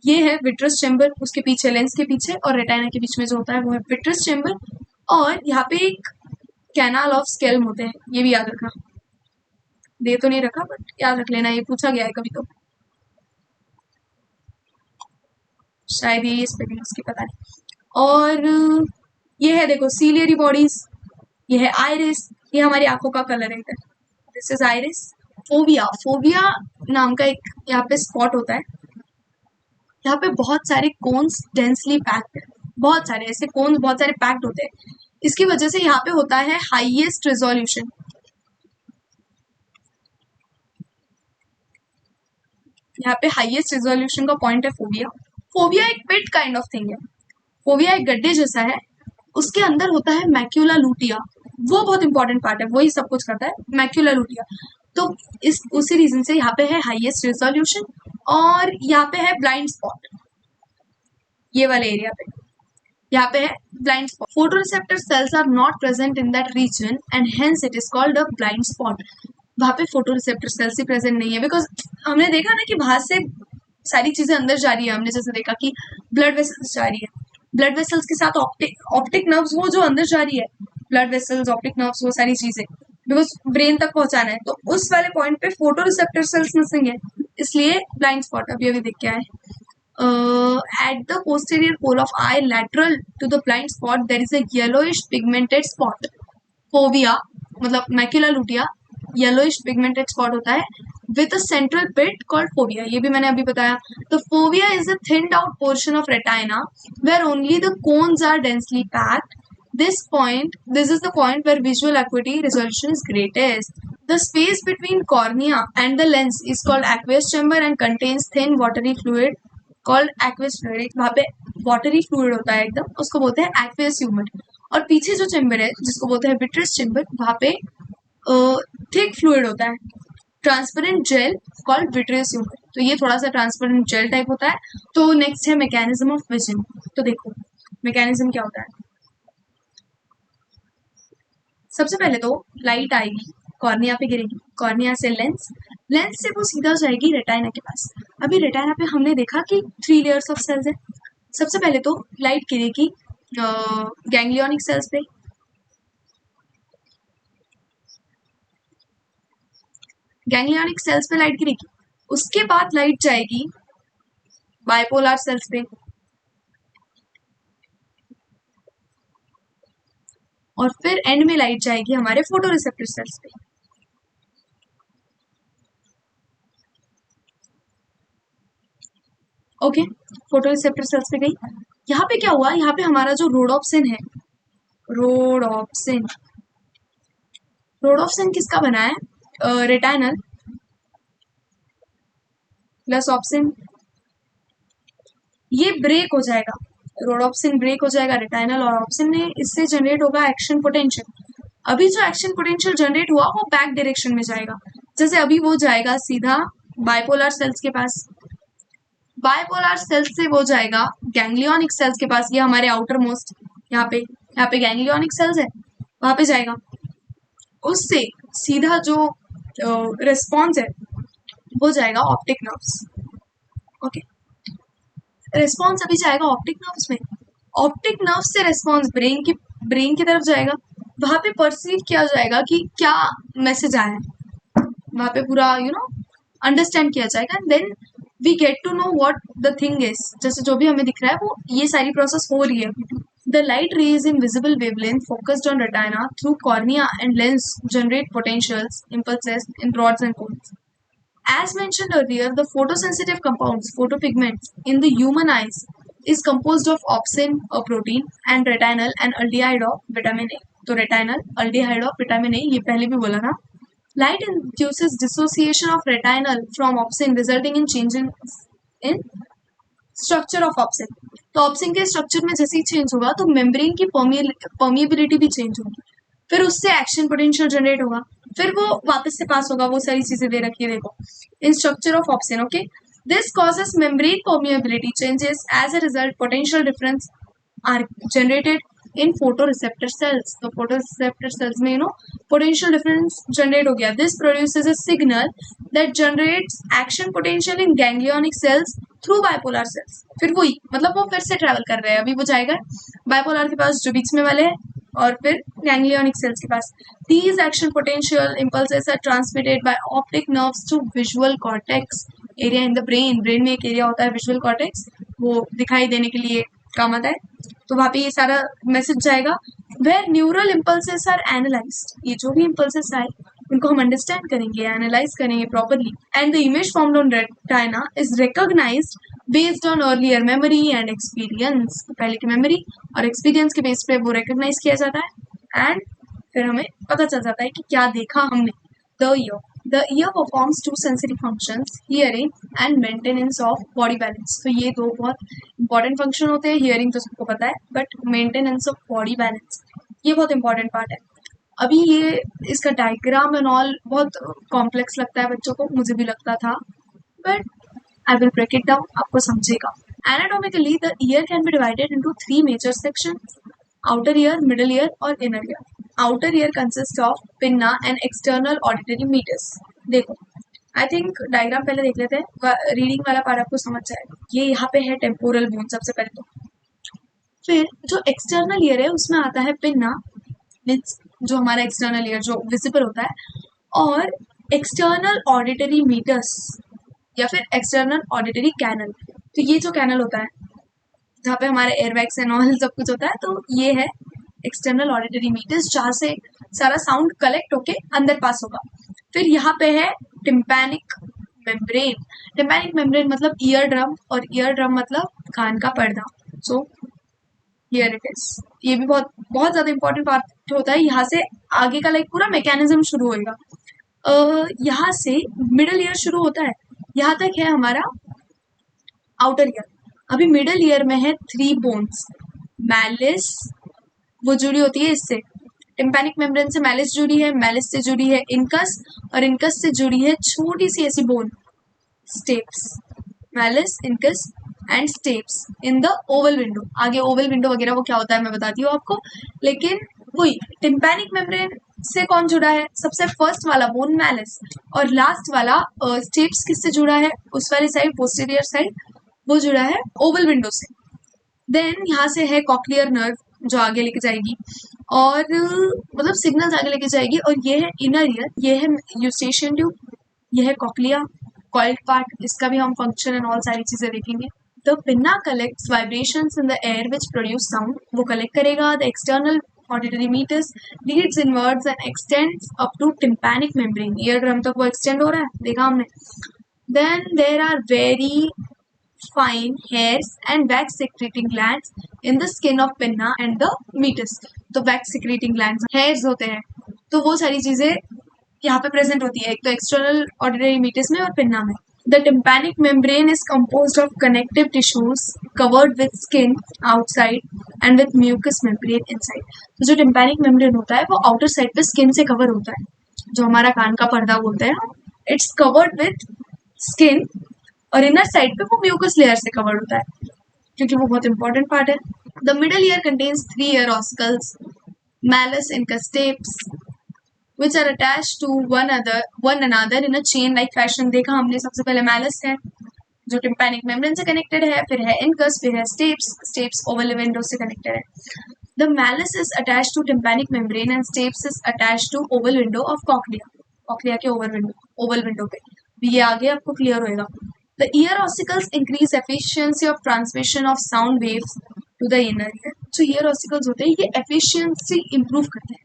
ये है विट्रस चैम्बर, उसके पीछे लेंस के पीछे और रेटाइना के बीच में जो होता है वो है विट्रस चैम्बर। और यहाँ पे एक कैनाल ऑफ स्केल्म होते हैं, ये भी याद रखना, दे तो नहीं रखा बट याद रख लेना, ये पूछा गया है कभी तो, शायद ये स्पेलिंग उसकी पता नहीं। और ये है देखो सीलियरी बॉडीज, ये है आइरिस, ये हमारी आंखों का कलर है इधर, this is iris. Phobia, phobia नाम का एक यहाँ पे स्पॉट होता है, यहाँ पे बहुत सारे कोन्स डेंसली पैक्ड है, बहुत सारे ऐसे कोन्स बहुत सारे पैक्ड होते हैं, इसकी वजह से यहाँ पे होता है हाईएस्ट रिजोल्यूशन। यहाँ पे हाईएस्ट रिजोल्यूशन का पॉइंट है फोबिया। फोबिया एक पिट काइंड ऑफ थिंग है, फोबिया एक गड्ढे जैसा है, उसके अंदर होता है मैक्यूला लूटिया, वो बहुत इंपॉर्टेंट पार्ट है, वही सब कुछ करता है मैक्यूला लूटिया। तो इस उसी रीजन से यहाँ पे है हाईएस्ट रिजोल्यूशन। और यहाँ पे है ब्लाइंड स्पॉट, ये वाले एरिया पे यहाँ पे है blind spot. Photo receptor cells are not present in that region and hence it is called a blind spot. वहां पे फोटो रिसेप्टर सेल्स ही प्रेजेंट नहीं है, बिकॉज हमने देखा ना कि बाहर से सारी चीजें अंदर जा रही है, हमने जैसे देखा कि ब्लड वेसल्स जा रही है, ब्लड वेसल्स के साथ ऑप्टिक नर्व्स, वो जो अंदर जा रही है, ब्लड वेसल्स ऑप्टिक नर्व्स वो सारी चीजें बिकॉज ब्रेन तक पहुंचाना है, तो उस वाले पॉइंट पे फोटो रिसेप्टर सेल्स मिसिंग है, इसलिए ब्लाइंड स्पॉट। अभी अभी देख के आए, at the posterior pole of eye lateral to the blind spot there is a yellowish pigmented spot. Fovea मतलब macula lutea yellowish pigmented spot होता है with a central pit called fovea, ये भी मैंने अभी बताया। The fovea is a thinned out portion of retina where only the cones are densely packed. This is the point where visual acuity resolution is greatest. The space between cornea and the lens is called aqueous chamber and contains thin watery fluid called aqueous fluid. वहाँ पे watery fluid होता है एकदम, उसको बोलते हैं aqueous humor। और पीछे जो चेम्बर है जिसको बोलते हैं विट्रस चेम्बर, वहाँ पे थिक फ्लूइड होता है, transparent gel called vitreous humour. तो ये थोड़ा सा ट्रांसपेरेंट जेल टाइप होता है। तो नेक्स्ट है मैकेनिज्म ऑफ विजन। तो देखो मैकेनिज्म क्या होता है, सबसे पहले तो लाइट आएगी, कॉर्निया पे गिरेगी, कॉर्निया से लेंस, लेंस से वो सीधा जाएगी रेटाइना के पास। अभी रेटाइना पे हमने देखा कि 3 लेयर्स ऑफ सेल्स है। सबसे पहले तो लाइट गिरेगी गैंग्लियोनिक सेल्स पे, गैंग्लियोनिक सेल्स पे लाइट गिरेगी, उसके बाद लाइट जाएगी बाइपोलर सेल्स पे, और फिर एंड में लाइट जाएगी हमारे फोटो रिसेप्टर सेल्स पे। ओके, फोटो रिसेप्टर सेल्स पे गई। यहाँ पे क्या हुआ, यहाँ पे हमारा जो रोडोप्सिन है, रोडोप्सिन, रोडोप्सिन किसका बना है, रेटाइनल प्लस ऑप्सिन, ये ब्रेक हो जाएगा, रोडोप्सिन ब्रेक हो जाएगा रेटाइनल और ऑप्सिन में, इससे जनरेट होगा एक्शन पोटेंशियल। अभी जो एक्शन पोटेंशियल जनरेट हुआ वो बैक डायरेक्शन में जाएगा, जैसे अभी वो जाएगा सीधा बाइपोलर सेल्स के पास, बाइपोलर सेल्स से वो जाएगा गैंग्लियोनिक सेल्स के पास, ये हमारे आउटर मोस्ट यहाँ पे गैंग्लियोनिक सेल्स है, वहां पे जाएगा, उससे सीधा जो रिस्पॉन्स है वो जाएगा ऑप्टिक नर्व्स। ओके, रिस्पॉन्स अभी जाएगा ऑप्टिक नर्व्स में, ऑप्टिक नर्व्स से रिस्पॉन्स ब्रेन की तरफ जाएगा, वहां पे परसीव किया जाएगा कि क्या मैसेज आया है, वहां पे पूरा अंडरस्टैंड किया जाएगा, then we get to know what the thing is, जैसे जो भी हमें दिख रहा है वो ये सारी प्रोसेस हो रही है। The light rays in visible wavelength focused on retina through cornea and lens generate potentials impulses in rods and cones. As mentioned earlier, the photosensitive compounds, photopigments, in the human eyes is composed of opsin, a protein, and retinal, and aldehyde of vitamin A. तो retinal, aldehyde of vitamin A, ये पहले भी बोला था। Light induces dissociation of retinal from opsin, resulting in changes in structure of opsin. तो opsin के structure में जैसे ही चेंज होगा तो मेम्ब्रेन की परमिएबिलिटी भी चेंज होगी, फिर उससे एक्शन पोटेंशियल जनरेट होगा, फिर वो वापस से पास होगा, वो सारी चीजें दे रखी है देखो इन structure of obscene. Okay, this causes membrane permeability changes, as a result potential difference are generated in photo receptor cells. तो फोटो रिसेप्टर सेल्स में पोटेंशियल डिफरेंस जनरेट हो गया। This produces a signal that generates action potential in ganglionic cells through bipolar cells. फिर वही मतलब वो फिर से ट्रैवल कर रहे हैं, अभी वो जाएगा बाइपोलर के पास जो बीच में वाले हैं और फिर गैंग्लियोनिक सेल्स के पास। These action potential impulses are transmitted by optic nerves to visual cortex area in the brain। Brain में एक एरिया होता है विजुअल कॉर्टेक्स, वो दिखाई देने के लिए काम आता है। तो वहाँ पे ये सारा मैसेज जाएगा। Where neural impulses are analyzed, ये जो भी impulses आए उनको हम अंडरस्टैंड करेंगे, एनालाइज करेंगे properly. And the image formed on retina is recognised based on earlier memory and experience. पहले की मेमोरी और एक्सपीरियंस के बेस पे वो रिकॉग्नाइज किया जाता है एंड फिर हमें पता चल जाता है कि क्या देखा हमने। The ear performs two sensory functions, hearing and maintenance of body balance. तो ये दो बहुत इंपॉर्टेंट फंक्शन होते हैं। हियरिंग तो सबको पता है, but maintenance of body balance ये बहुत इंपॉर्टेंट पार्ट है। अभी ये इसका डायग्राम एंड ऑल बहुत कॉम्प्लेक्स लगता है बच्चों को, मुझे भी लगता था, but I will break it down, आपको समझेगा। Anatomically the ear can be divided into 3 major sections, outer ear, middle ear और inner ear। outer ear consists of pinna and external auditory meatus। देखो, आई थिंक डायग्राम पहले देख लेते हैं, reading वाला part आपको समझ जाएगा। ये यहाँ पे है टेम्पोरल बोन सबसे पहले तो। फिर जो एक्सटर्नल ईयर है उसमें आता है पिन्ना, मीन्स जो हमारा एक्सटर्नल ईयर जो विजिबल होता है, और एक्सटर्नल ऑडिटरी मीटर्स या फिर एक्सटर्नल ऑडिटरी कैनल। तो ये जो कैनल होता है जहाँ पे हमारे एयरबैग्स एंड ऑल सब कुछ होता है, तो ये है एक्सटर्नल ऑडिटरी मीटर्स जहाँ से सारा साउंड कलेक्ट होके अंदर पास होगा। फिर यहाँ पे है टिम्पैनिक मेम्ब्रेन। टिम्पैनिक मेम्ब्रेन मतलब ईयर ड्रम, और ईयर ड्रम मतलब कान का पर्दा। So here it is. ये भी बहुत बहुत ज्यादा इंपॉर्टेंट पार्ट होता है। यहाँ से आगे का लाइक पूरा मैकेनिज्म शुरू होएगा। यहाँ से मिडल ईयर शुरू होता है, यहाँ तक है हमारा आउटर ईयर। अभी मिडल ईयर में है 3 बोन्स। मैलिस वो जुड़ी होती है इससे, टिम्पैनिक मेम्ब्रेन से मैलिस जुड़ी है, मैलिस से जुड़ी है इनकस, और इनकस से जुड़ी है छोटी सी ऐसी bone steps. Malice, incus and steps in the Oval window. आगे ओवल विंडो वगैरह वो क्या होता है मैं बताती हूँ आपको, लेकिन वही टिम्पैनिक मेम्ब्रेन से कौन जुड़ा है, सबसे फर्स्ट वाला बोन मैलिस, और लास्ट वाला स्टेप्स किससे जुड़ा है, उस वाली साइड पोस्टीरियर साइड, वो जुड़ा है ओवल विंडो से। देन यहाँ से है कॉक्लियर नर्व जो आगे लेके जाएगी और मतलब सिग्नल्स आगे लेके जाएगी, और ये है इनर ईयर, ये है यूस्टेशियन ट्यूब, ये है कॉक्लिया, कॉइल्ड पार्ट, इसका भी हम फंक्शन एंड ऑल सारी चीजें देखेंगे। The pinna collects vibrations in the air which produce sound, वो कलेक्ट करेगा। The external auditory meatus leads inwards and extends up to tympanic membrane. Ear drum तक वो एक्सटेंड हो रहा है, देखा हमने। Then there are very fine hairs and wax secreting glands in the skin of pinna and the meatus। तो wax secreting glands hairs होते हैं, तो वो सारी चीजें यहाँ पे प्रेजेंट होती है, एक तो एक्सटर्नल ऑर्डिनरी मीटस में और पिन्ना में। The tympanic membrane is composed of connective tissues covered with skin outside and with mucous membrane inside। तो जो tympanic membrane होता है वो आउटर साइड पे स्किन से कवर होता है, जो हमारा कान का पर्दा बोलते हैं, इट्स कवर्ड विथ स्किन, और इनर साइड पे वो म्यूकस लेयर से कवर्ड होता है, क्योंकि वो बहुत इंपॉर्टेंट पार्ट है। The middle ear contains 3 ear ossicles, malice, incus, steps, which are attached to one another in a chain like fashion। देखा हमने, सबसे पहले मैलिस है जो टिम्पैनिक मेम्ब्रेन से कनेक्टेड है, फिर है इनकस, फिर है स्टेप्स ओवल विंडो से कनेक्टेड है। The malleus is attached to tympanic membrane and stapes is attached to oval window of cochlea. Cochlea के ओवल विंडो पे भी ये आगे आपको क्लियर होएगा। The ear ossicles increase efficiency of transmission of sound waves to the inner ear। जो ear ossicles होते हैं ये efficiency improve करते हैं,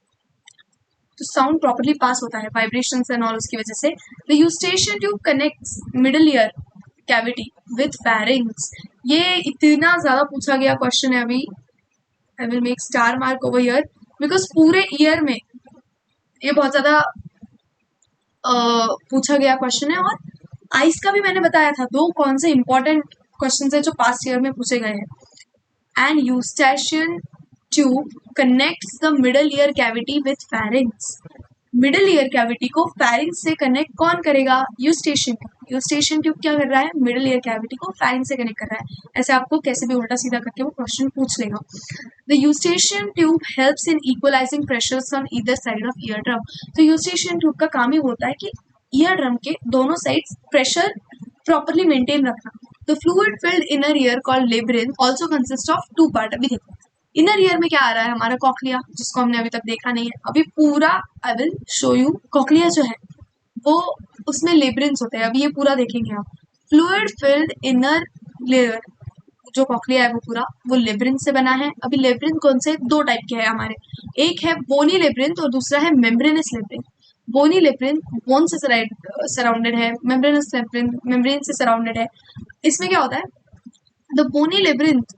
तो साउंड प्रॉपरली पास होता है, वाइब्रेशंस एंड ऑल उसकी वजह से। The eustachian tube connects middle ear cavity with pharynx। ये इतना ज्यादा पूछा गया क्वेश्चन है अभी, I will make star mark over here because पूरे ईयर में ये बहुत ज्यादा पूछा गया क्वेश्चन है। और आइस का भी मैंने बताया था, दो कौन से इंपॉर्टेंट क्वेश्चन है जो पास्ट ईयर में पूछे गए हैं। And Eustachian tube connects the middle ear cavity with pharynx। Middle ear cavity को फेरिंग्स से कनेक्ट कौन करेगा? Eustachian tube. यूस्टेशियन ट्यूब क्या कर रहा है? मिडिल ईयर कैविटी को फेरिंग्स से कनेक्ट कर रहा है। ऐसे आपको कैसे भी उल्टा सीधा करके वो क्वेश्चन पूछ लेगा। The Eustachian tube helps in equalising pressures on either side of ear drum. तो यूस्टेशियन ट्यूब का काम ही होता है कि ईयर ड्रम के दोनों साइड प्रेशर प्रॉपरली मेंटेन रखना। The fluid filled inner ear called labyrinth also consist of two part. अभी देखो इनर ईयर में क्या आ रहा है? हमारा कॉक्लिया, जिसको हमने अभी तक देखा नहीं है। अभी पूरा I will show you. Cochlea जो है वो उसमें लेब्रिंथ्स होते हैं। अभी ये पूरा देखेंगे आप। फ्लूइड फिल्ड इनर लेयर जो कॉक्लिया है वो पूरा वो लेब्रिंथ से बना है। अभी लेब्रिंथ कौन से? दो टाइप के हैं हमारे। एक है बोनी लेब्रिंथ और दूसरा है membranous labyrinth. Bony labyrinth bone से सराउंडेड है, मेम्ब्रेनस लेब्रिंथ मेम्ब्रेन से सराउंडेड है। इसमें क्या होता है? The bony labyrinth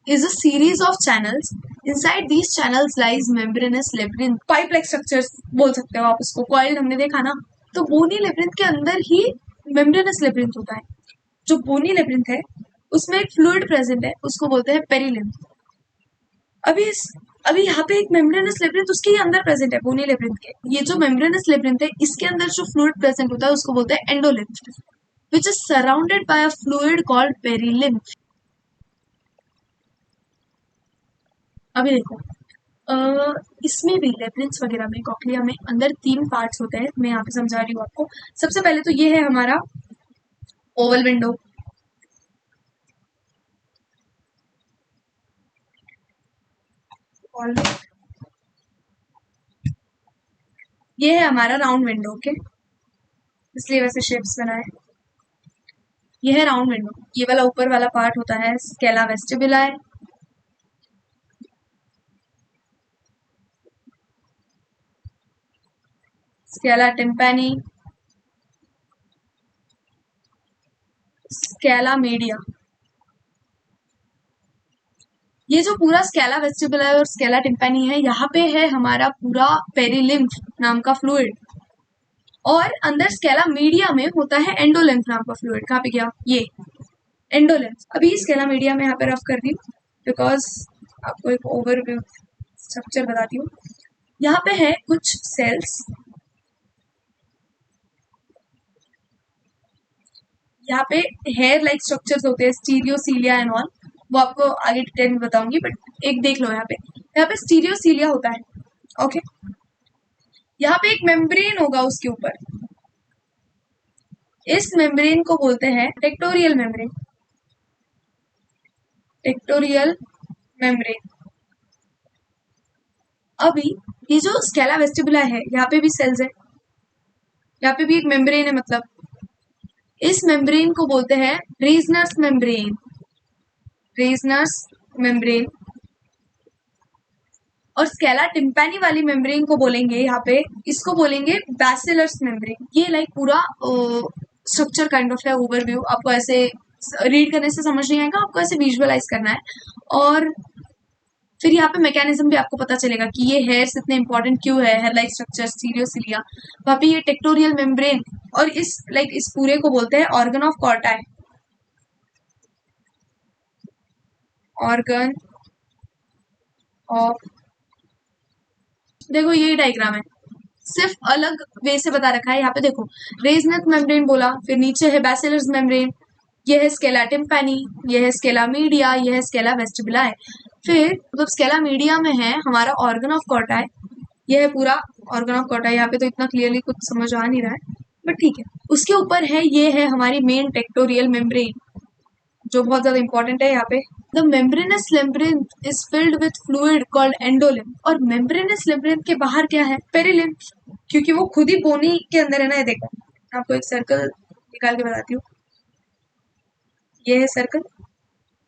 is a series of channels. Inside these channels lies membranous labyrinth. Pipe-like structures बोल सकते हो आप उसको। Coiled हमने देखा ना, तो बोनी लेब्रिंथ के अंदर ही membranous labyrinth होता है। जो बोनी लेब्रिंथ है उसमें एक फ्लूइड प्रेजेंट है, उसको बोलते हैं पेरिलिम्फ। अभी यहाँ पे एक मेम्ब्रेनस लेब्रिंथ उसके ही अंदर प्रेजेंट है बोनी लेब्रिंथ के। ये जो मेम्ब्रेनस लेब्रिंथ है इसके अंदर जो फ्लूइड प्रेजेंट होता है उसको बोलते हैं endolymph, which is surrounded by a fluid called perilymph. अभी देखो इसमें भी लेब्रिंथ्स वगैरह में कॉक्लिया में अंदर 3 पार्ट्स होते हैं। मैं यहाँ पे समझा रही हूँ आपको। सबसे पहले तो ये है हमारा ओवल विंडो। और ये है हमारा राउंड विंडो। ओके, इसलिए वैसे शेप्स बनाए। ये है राउंड विंडो। ये वाला ऊपर वाला पार्ट होता है scala vestibuli. Scala tympani, scala media. ये जो पूरा स्केला वेस्टिबुलाe और स्केला टिम्पैनी है, यहाँ पे है हमारा पूरा पेरिलिम्फ नाम का फ्लूइड। और अंदर स्केला मीडिया में होता है एंडोलिम्फ नाम का फ्लूइड। कहाँ पे गया? ये एंडोलिम्फ। अभी स्केला मीडिया में यहाँ पे रफ कर दी बिकॉज आपको एक ओवरव्यू स्ट्रक्चर बताती हूँ। यहाँ पे है कुछ सेल्स, यहाँ पे हेयर लाइक स्ट्रक्चर्स होते हैं, स्टीरियोसीलिया एंड ऑल। वो आपको आगे डिटेल में बताऊंगी, बट एक देख लो। यहाँ पे स्टीरियोसीलिया होता है। ओके, यहाँ पे एक मेम्ब्रेन होगा उसके ऊपर। इस मेम्ब्रेन को बोलते हैं टेक्टोरियल मेम्ब्रेन। Tectorial membrane. अभी ये जो स्केला वेस्टिबुला है, यहाँ पे भी सेल्स है, यहाँ पे भी एक मेम्ब्रेन है। मतलब इस मेम्ब्रेन को बोलते हैं रीजनर्स मेम्ब्रेन। रीजनर्स मेम्ब्रेन। और स्केला टिम्पैनी वाली मेम्ब्रेन को बोलेंगे यहाँ पे, इसको बोलेंगे बैसिलर्स मेम्ब्रेन। ये लाइक पूरा स्ट्रक्चर काइंड ऑफ है, ओवरव्यू। आपको ऐसे रीड करने से समझ नहीं आएगा, आपको ऐसे विजुअलाइज करना है। और फिर यहाँ पे मैकेनिज्म भी आपको पता चलेगा कि ये हेयर्स इतने इंपॉर्टेंट क्यों है। हेयर लाइक स्ट्रक्चर स्टीरियोसिलिया, वहाँ पे ये टेक्टोरियल मेम्ब्रेन। और इस पूरे को बोलते हैं organ of Corti. Organ of, देखो ये डायग्राम है, सिर्फ अलग वे से बता रखा है। यहाँ पे देखो रेजनस मेम्ब्रेन बोला, फिर नीचे है बैसिलर्स मेम्ब्रेन, ये है स्केला टिम्पैनी, ये है स्केला मीडिया, ये है स्केला वेस्टिबुलाe। फिर मतलब स्केला मीडिया में है हमारा ऑर्गन ऑफ कॉर्टाई। ये है पूरा ऑर्गन ऑफ कॉर्टाई। यहाँ पे तो इतना क्लियरली कुछ समझ आ नहीं रहा है, बट ठीक है। उसके ऊपर है, ये है हमारी मेन टेक्टोरियल मेम्ब्रेन, जो बहुत ज्यादा इंपॉर्टेंट है यहाँ पे। The membranes labyrinth is filled with fluid called endolymph. और मेम्ब्रेनस लेब्रिंथ के बाहर क्या है? पेरिलिम्फ, क्योंकि वो खुद ही बोनी के अंदर है ना। ये देखो, आपको एक सर्कल निकाल के बताती हूँ। ये है सर्कल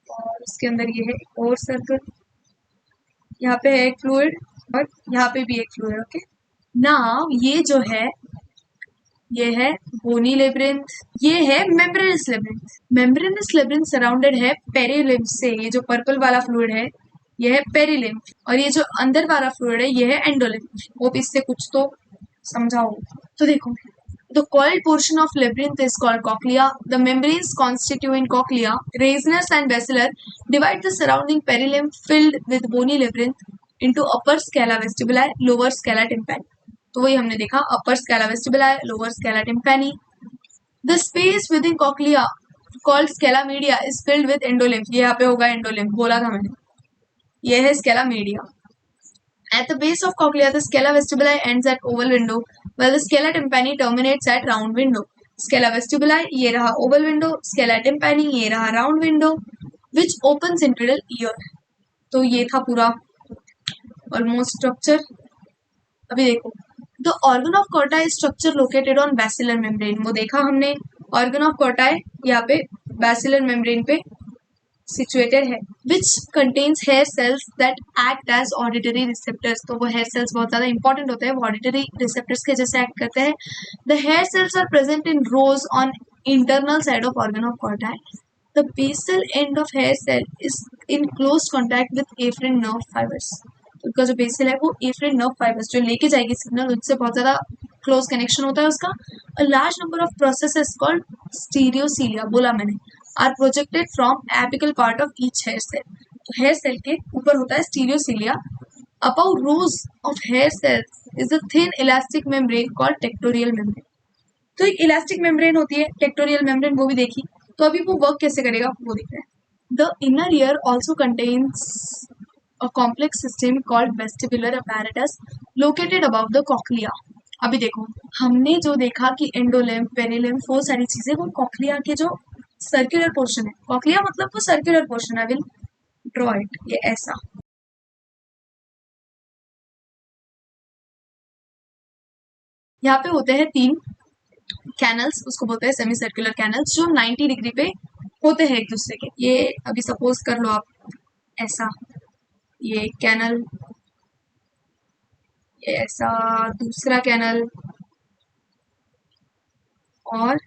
और उसके अंदर ये है एक और सर्कल। यहाँ पे है एक फ्लूइड और यहाँ पे भी एक फ्लूइड। ओके, नाउ ये जो है ये है बोनी लेब्रिंथ, ये है membranous labyrinth. Membranes labyrinth surrounded है पेरिलिम्फ से। ये जो पर्पल वाला फ्लूइड है ये है पेरिलिम्फ, और ये जो अंदर वाला फ्लूइड है ये है एंडोलिम्फ। वो भी इससे कुछ तो समझाओ। तो देखो, the coiled portion of labyrinth is called cochlea. The membranes constituent cochlea, racemose and basilar, divide the surrounding perilymph filled with bony labyrinth into upper scala vestibuli, lower scala tympani. तो वही हमने देखा, upper scala vestibuli, lower scala tympani. The space within cochlea called scala media is filled with endolymph, ये यहाँ पे होगा endolymph, बोला था मैंने, ये है Scala media. At the base of cochlea, the scala vestibuli ends at oval window, while the scala tympani terminates at round window. Scala vestibuli ये रहा oval window, scala tympani ये रहा round window, which opens into the ear. तो ये था पूरा almost structure. अभी देखो, the organ of Corti is structure located on basilar membrane. वो देखा हमने, organ of Corti यहाँ पे basilar membrane पे situated है, which contains hair cells that act as auditory receptors. तो वो hair cells बहुत ज़्यादा important होते हैं, वो auditory receptors के जैसे act करते हैं. The hair cells are present in rows on internal side of organ of Corti. The basal end of hair cell is in close contact with afferent nerve fibers. उसका जो basal है वो efferent nerve fibres जो लेके जाएगी signal, उससे बहुत ज़्यादा क्लोज कनेक्शन होता है उसका. A large number of processes called stereocilia, बोला मैंने, are projected from apical part of each hair cell. तो हेयर सेल के ऊपर होता है stereocilia. About rows of hair cells is a thin elastic membrane called tectorial membrane. तो एक elastic membrane होती है टेक्टोरियल मेम्ब्रेन, वो भी देखी. तो अभी वो वर्क कैसे करेगा वो देख रहे हैं. The inner ear also contains a complex system called vestibular apparatus located above the cochlea. अभी देखो, हमने जो देखा कि एंडोलिम्फ, पेरिलिम्फ, वो सारी चीजें वो कॉक्लिया के जो सर्कुलर पोर्शन है, कॉक्लिया मतलब वो सर्कुलर पोर्शन है. विल ड्रॉ इट, ये ऐसा. यहाँ पे होते हैं 3 कैनल्स, उसको बोलते हैं सेमी सर्कुलर कैनल्स, जो 90 डिग्री पे होते हैं एक दूसरे के. ये अभी सपोज कर लो आप ऐसा, ये कैनल, ये ऐसा दूसरा कैनल, और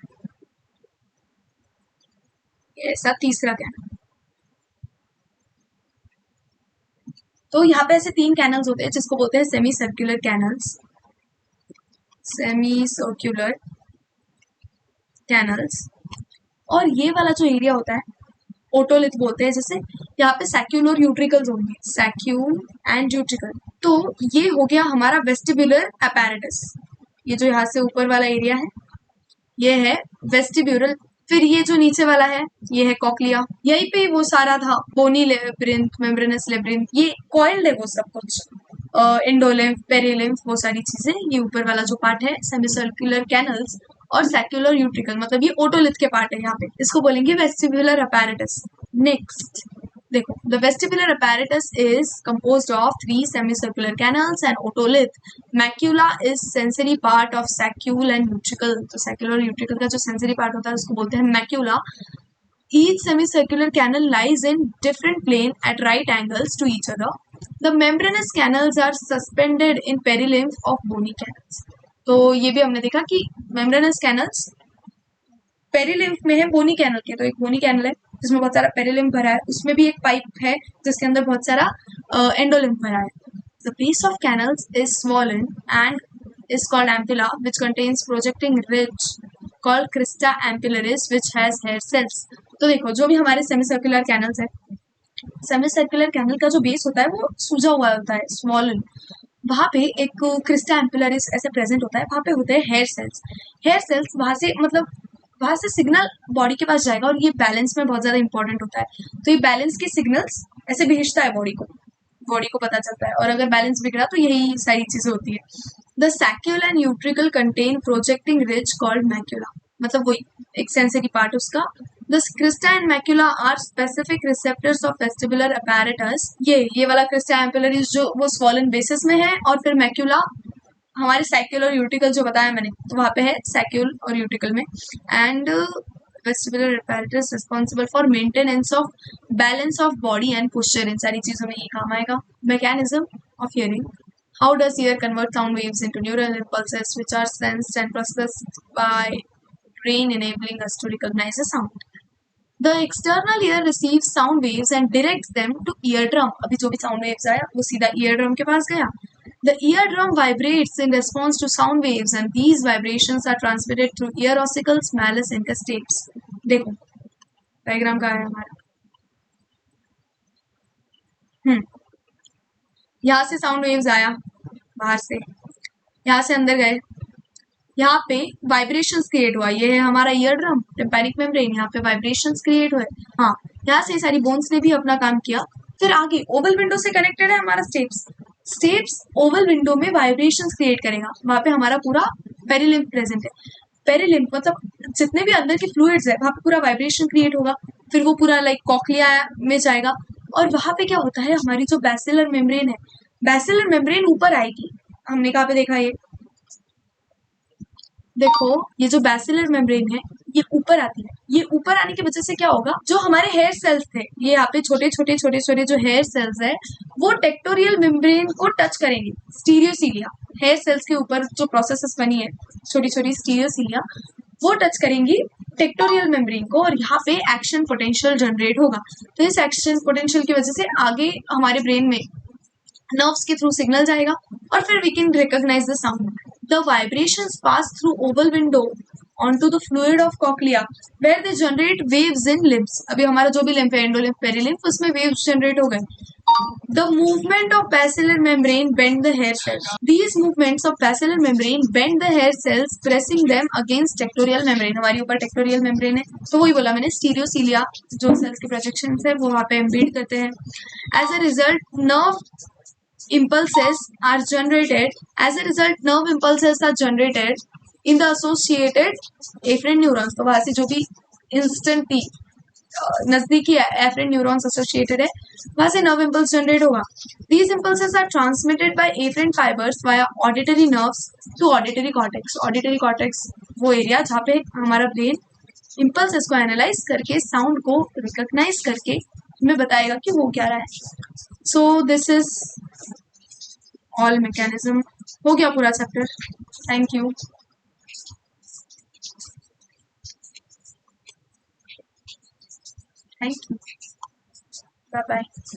ऐसा तीसरा कैनल. तो यहाँ पे ऐसे 3 कैनल्स होते हैं जिसको बोलते हैं semi circular canals. Semi circular canals. और ये वाला जो एरिया होता है ओटोलिथ बोलते हैं. जैसे यहाँ पे सैक्यूल और यूट्रिकल्स होंगे, सैक्यूल एंड यूट्रिकल. तो ये हो गया हमारा वेस्टिब्यूलर अपैरेटस. ये जो यहाँ से ऊपर वाला एरिया है ये है वेस्टिब्यूलर. फिर ये जो नीचे वाला है ये है कॉक्लिया. यहीं पे वो सारा था, बोनी लेब्रिंथ, मेम्ब्रेनस लेब्रिंथ, ये कॉइल्ड है वो सब कुछ. इंडोलिम्फ, पेरिलिम्फ, वो सारी चीजें. ये ऊपर वाला जो पार्ट है सेमिसर्कुलर कैनल्स और सैक्यूलर यूट्रिकल, मतलब ये ओटोलिथ के पार्ट है. यहाँ पे इसको बोलेंगे वेस्टिब्यूलर अपैरेटस. नेक्स्ट देखो, the vestibular apparatus is composed of 3 semicircular canals and otolith. Macula is sensory part of saccule and utricle. तो saccule और utricle का जो sensory part होता है उसको बोलते हैं macula. Each semicircular canal lies in different plane at right angles to each other. The membranous canals are suspended in perilymph of bony canals. तो ये भी हमने देखा कि membranous canals पेरिलिम्फ में है बोनी कैनल के. तो एक बोनी कैनल है जिसमें बहुत सारा पेरिलिम्फ भरा है, उसमें भी एक पाइप है जिसके अंदर बहुत सारा एंडोलिम्फ भरा है. The base of canals is swollen and is called ampulla, which contains projecting ridge called crista ampullaris, which has hair cells. तो देखो, जो भी हमारे सेमीसर्कुलर कैनल्स है, सेमीसर्कुलर कैनल का जो बेस होता है वो सूजा हुआ होता है, स्वॉलन. वहां पे एक क्रिस्टा एम्पुलरिस ऐसे प्रेजेंट होता है, वहां पे होते हैं हेयर सेल्स. हेयर सेल्स वहां से मतलब वहां से सिग्नल बॉडी के पास जाएगा, और ये बैलेंस में बहुत ज्यादा इंपॉर्टेंट होता है. तो ये बैलेंस के सिग्नल्स ऐसे भेजता है बॉडी को पता चलता है, और अगर बैलेंस बिगड़ा तो यही सारी चीजें होती है. The saccule and utricle contain projecting ridge called macula, मतलब वही एक सेंसरी पार्ट उसका. The crista and macula are specific receptors of vestibular apparatus. ये वाला क्रिस्टा एम्पुलरिस जो वो स्वॉलन बेसिस में है, और फिर मैक्यूला हमारे सैक्यूल और यूटिकल जो बताया मैंने, तो वहाँ पे है सैक्यूल और यूटिकल में. And vestibular apparatus responsible for maintenance of balance of body and posture. इन सारी चीजों में ये काम आएगा. Mechanism of hearing. How does ear convert sound waves into neural impulses which are sensed and processed by brain, enabling us to recognize a sound? The external ear receives sound waves and directs them to eardrum. अभी जो भी sound waves आया वो सीधा eardrum के पास गया. The eardrum vibrates in response to sound waves, and these vibrations are transmitted through ear ossicles, malleus incus tapes. देखो diagram का है हमारा. यहाँ से साउंड वेव्स आया बाहर से, यहाँ से अंदर गए, यहाँ पे वाइब्रेशंस क्रिएट हुआ, ये है हमारा ईयर ड्रम, टिम्पैनिक मेम्ब्रेन, यहाँ पे वाइब्रेशंस क्रिएट हुए। हाँ, यहाँ से सारी बोन्स ने भी अपना काम किया। फिर आगे ओवल विंडो से कनेक्टेड है हमारा स्टेप्स। स्टेप्स ओवल विंडो में वाइब्रेशंस क्रिएट करेगा, वहां पे हमारा पूरा पेरिलिम्फ प्रेजेंट है। पेरिलिम्फ मतलब जितने भी अंदर के फ्लूइड्स है वहां पे पूरा वाइब्रेशन क्रिएट होगा। फिर वो पूरा लाइक कॉक्लिया में जाएगा, और वहां पे क्या होता है, हमारी जो बैसिलर मेम्ब्रेन है, बैसिलर मेम्ब्रेन ऊपर आएगी। हमने कहाँ पे देखा, ये देखो, ये जो बैसिलर मेम्ब्रेन है ये ऊपर आती है। ये ऊपर आने की वजह से क्या होगा, जो हमारे हेयर सेल्स थे, ये यहाँ पे छोटे छोटे छोटे छोटे जो हेयर सेल्स है वो टेक्टोरियल मेम्ब्रेन को टच करेंगे। स्टीरियोसीलिया, हेयर सेल्स के ऊपर जो प्रोसेसेस बनी है छोटी छोटी स्टीरियोसीलिया, वो टच करेंगी टेक्टोरियल मेम्ब्रेन को, और यहाँ पे एक्शन पोटेंशियल जनरेट होगा। तो इस एक्शन पोटेंशियल की वजह से आगे हमारे ब्रेन में nerves के थ्रू सिग्नल जाएगा, और फिर we can recognise the sound. The vibrations pass through oval window onto the fluid of cochlea where they generate waves in limbs। अभी हमारा जो भी लिम्फ है, एंडोलिम्फ, पेरिलिम्फ, उसमें वेव्स जनरेट हो गए। The movement of basilar membrane bend the hair cells. These movements of basilar membrane bend the hair cells, pressing them against tectorial membrane। हमारी ऊपर tectorial membrane है, तो वही बोला मैंने, स्टीरियोसीलिया जो सेल्स के प्रोजेक्शंस है वो वहाँ पे एम्बीड करते हैं। As a result, impulses are generated as a result nerve impulses are generated in the associated afferent neurons। तो वहां से जो भी इंस्टेंटली नजदीकी एफरेंट न्यूरॉन्स एसोसिएटेड है वहां से नर्व इम्पल्स जनरेट होगा। These impulses are transmitted by afferent fibres via auditory nerves to auditory cortex. Auditory cortex वो एरिया जहाँ पे हमारा ब्रेन इम्पल्सेस को एनालाइज करके साउंड को रिकॉग्नाइज करके हमें बताएगा कि वो क्या रहा है। So this is all mechanism. हो गया पूरा chapter. Thank you. Thank you. Bye bye.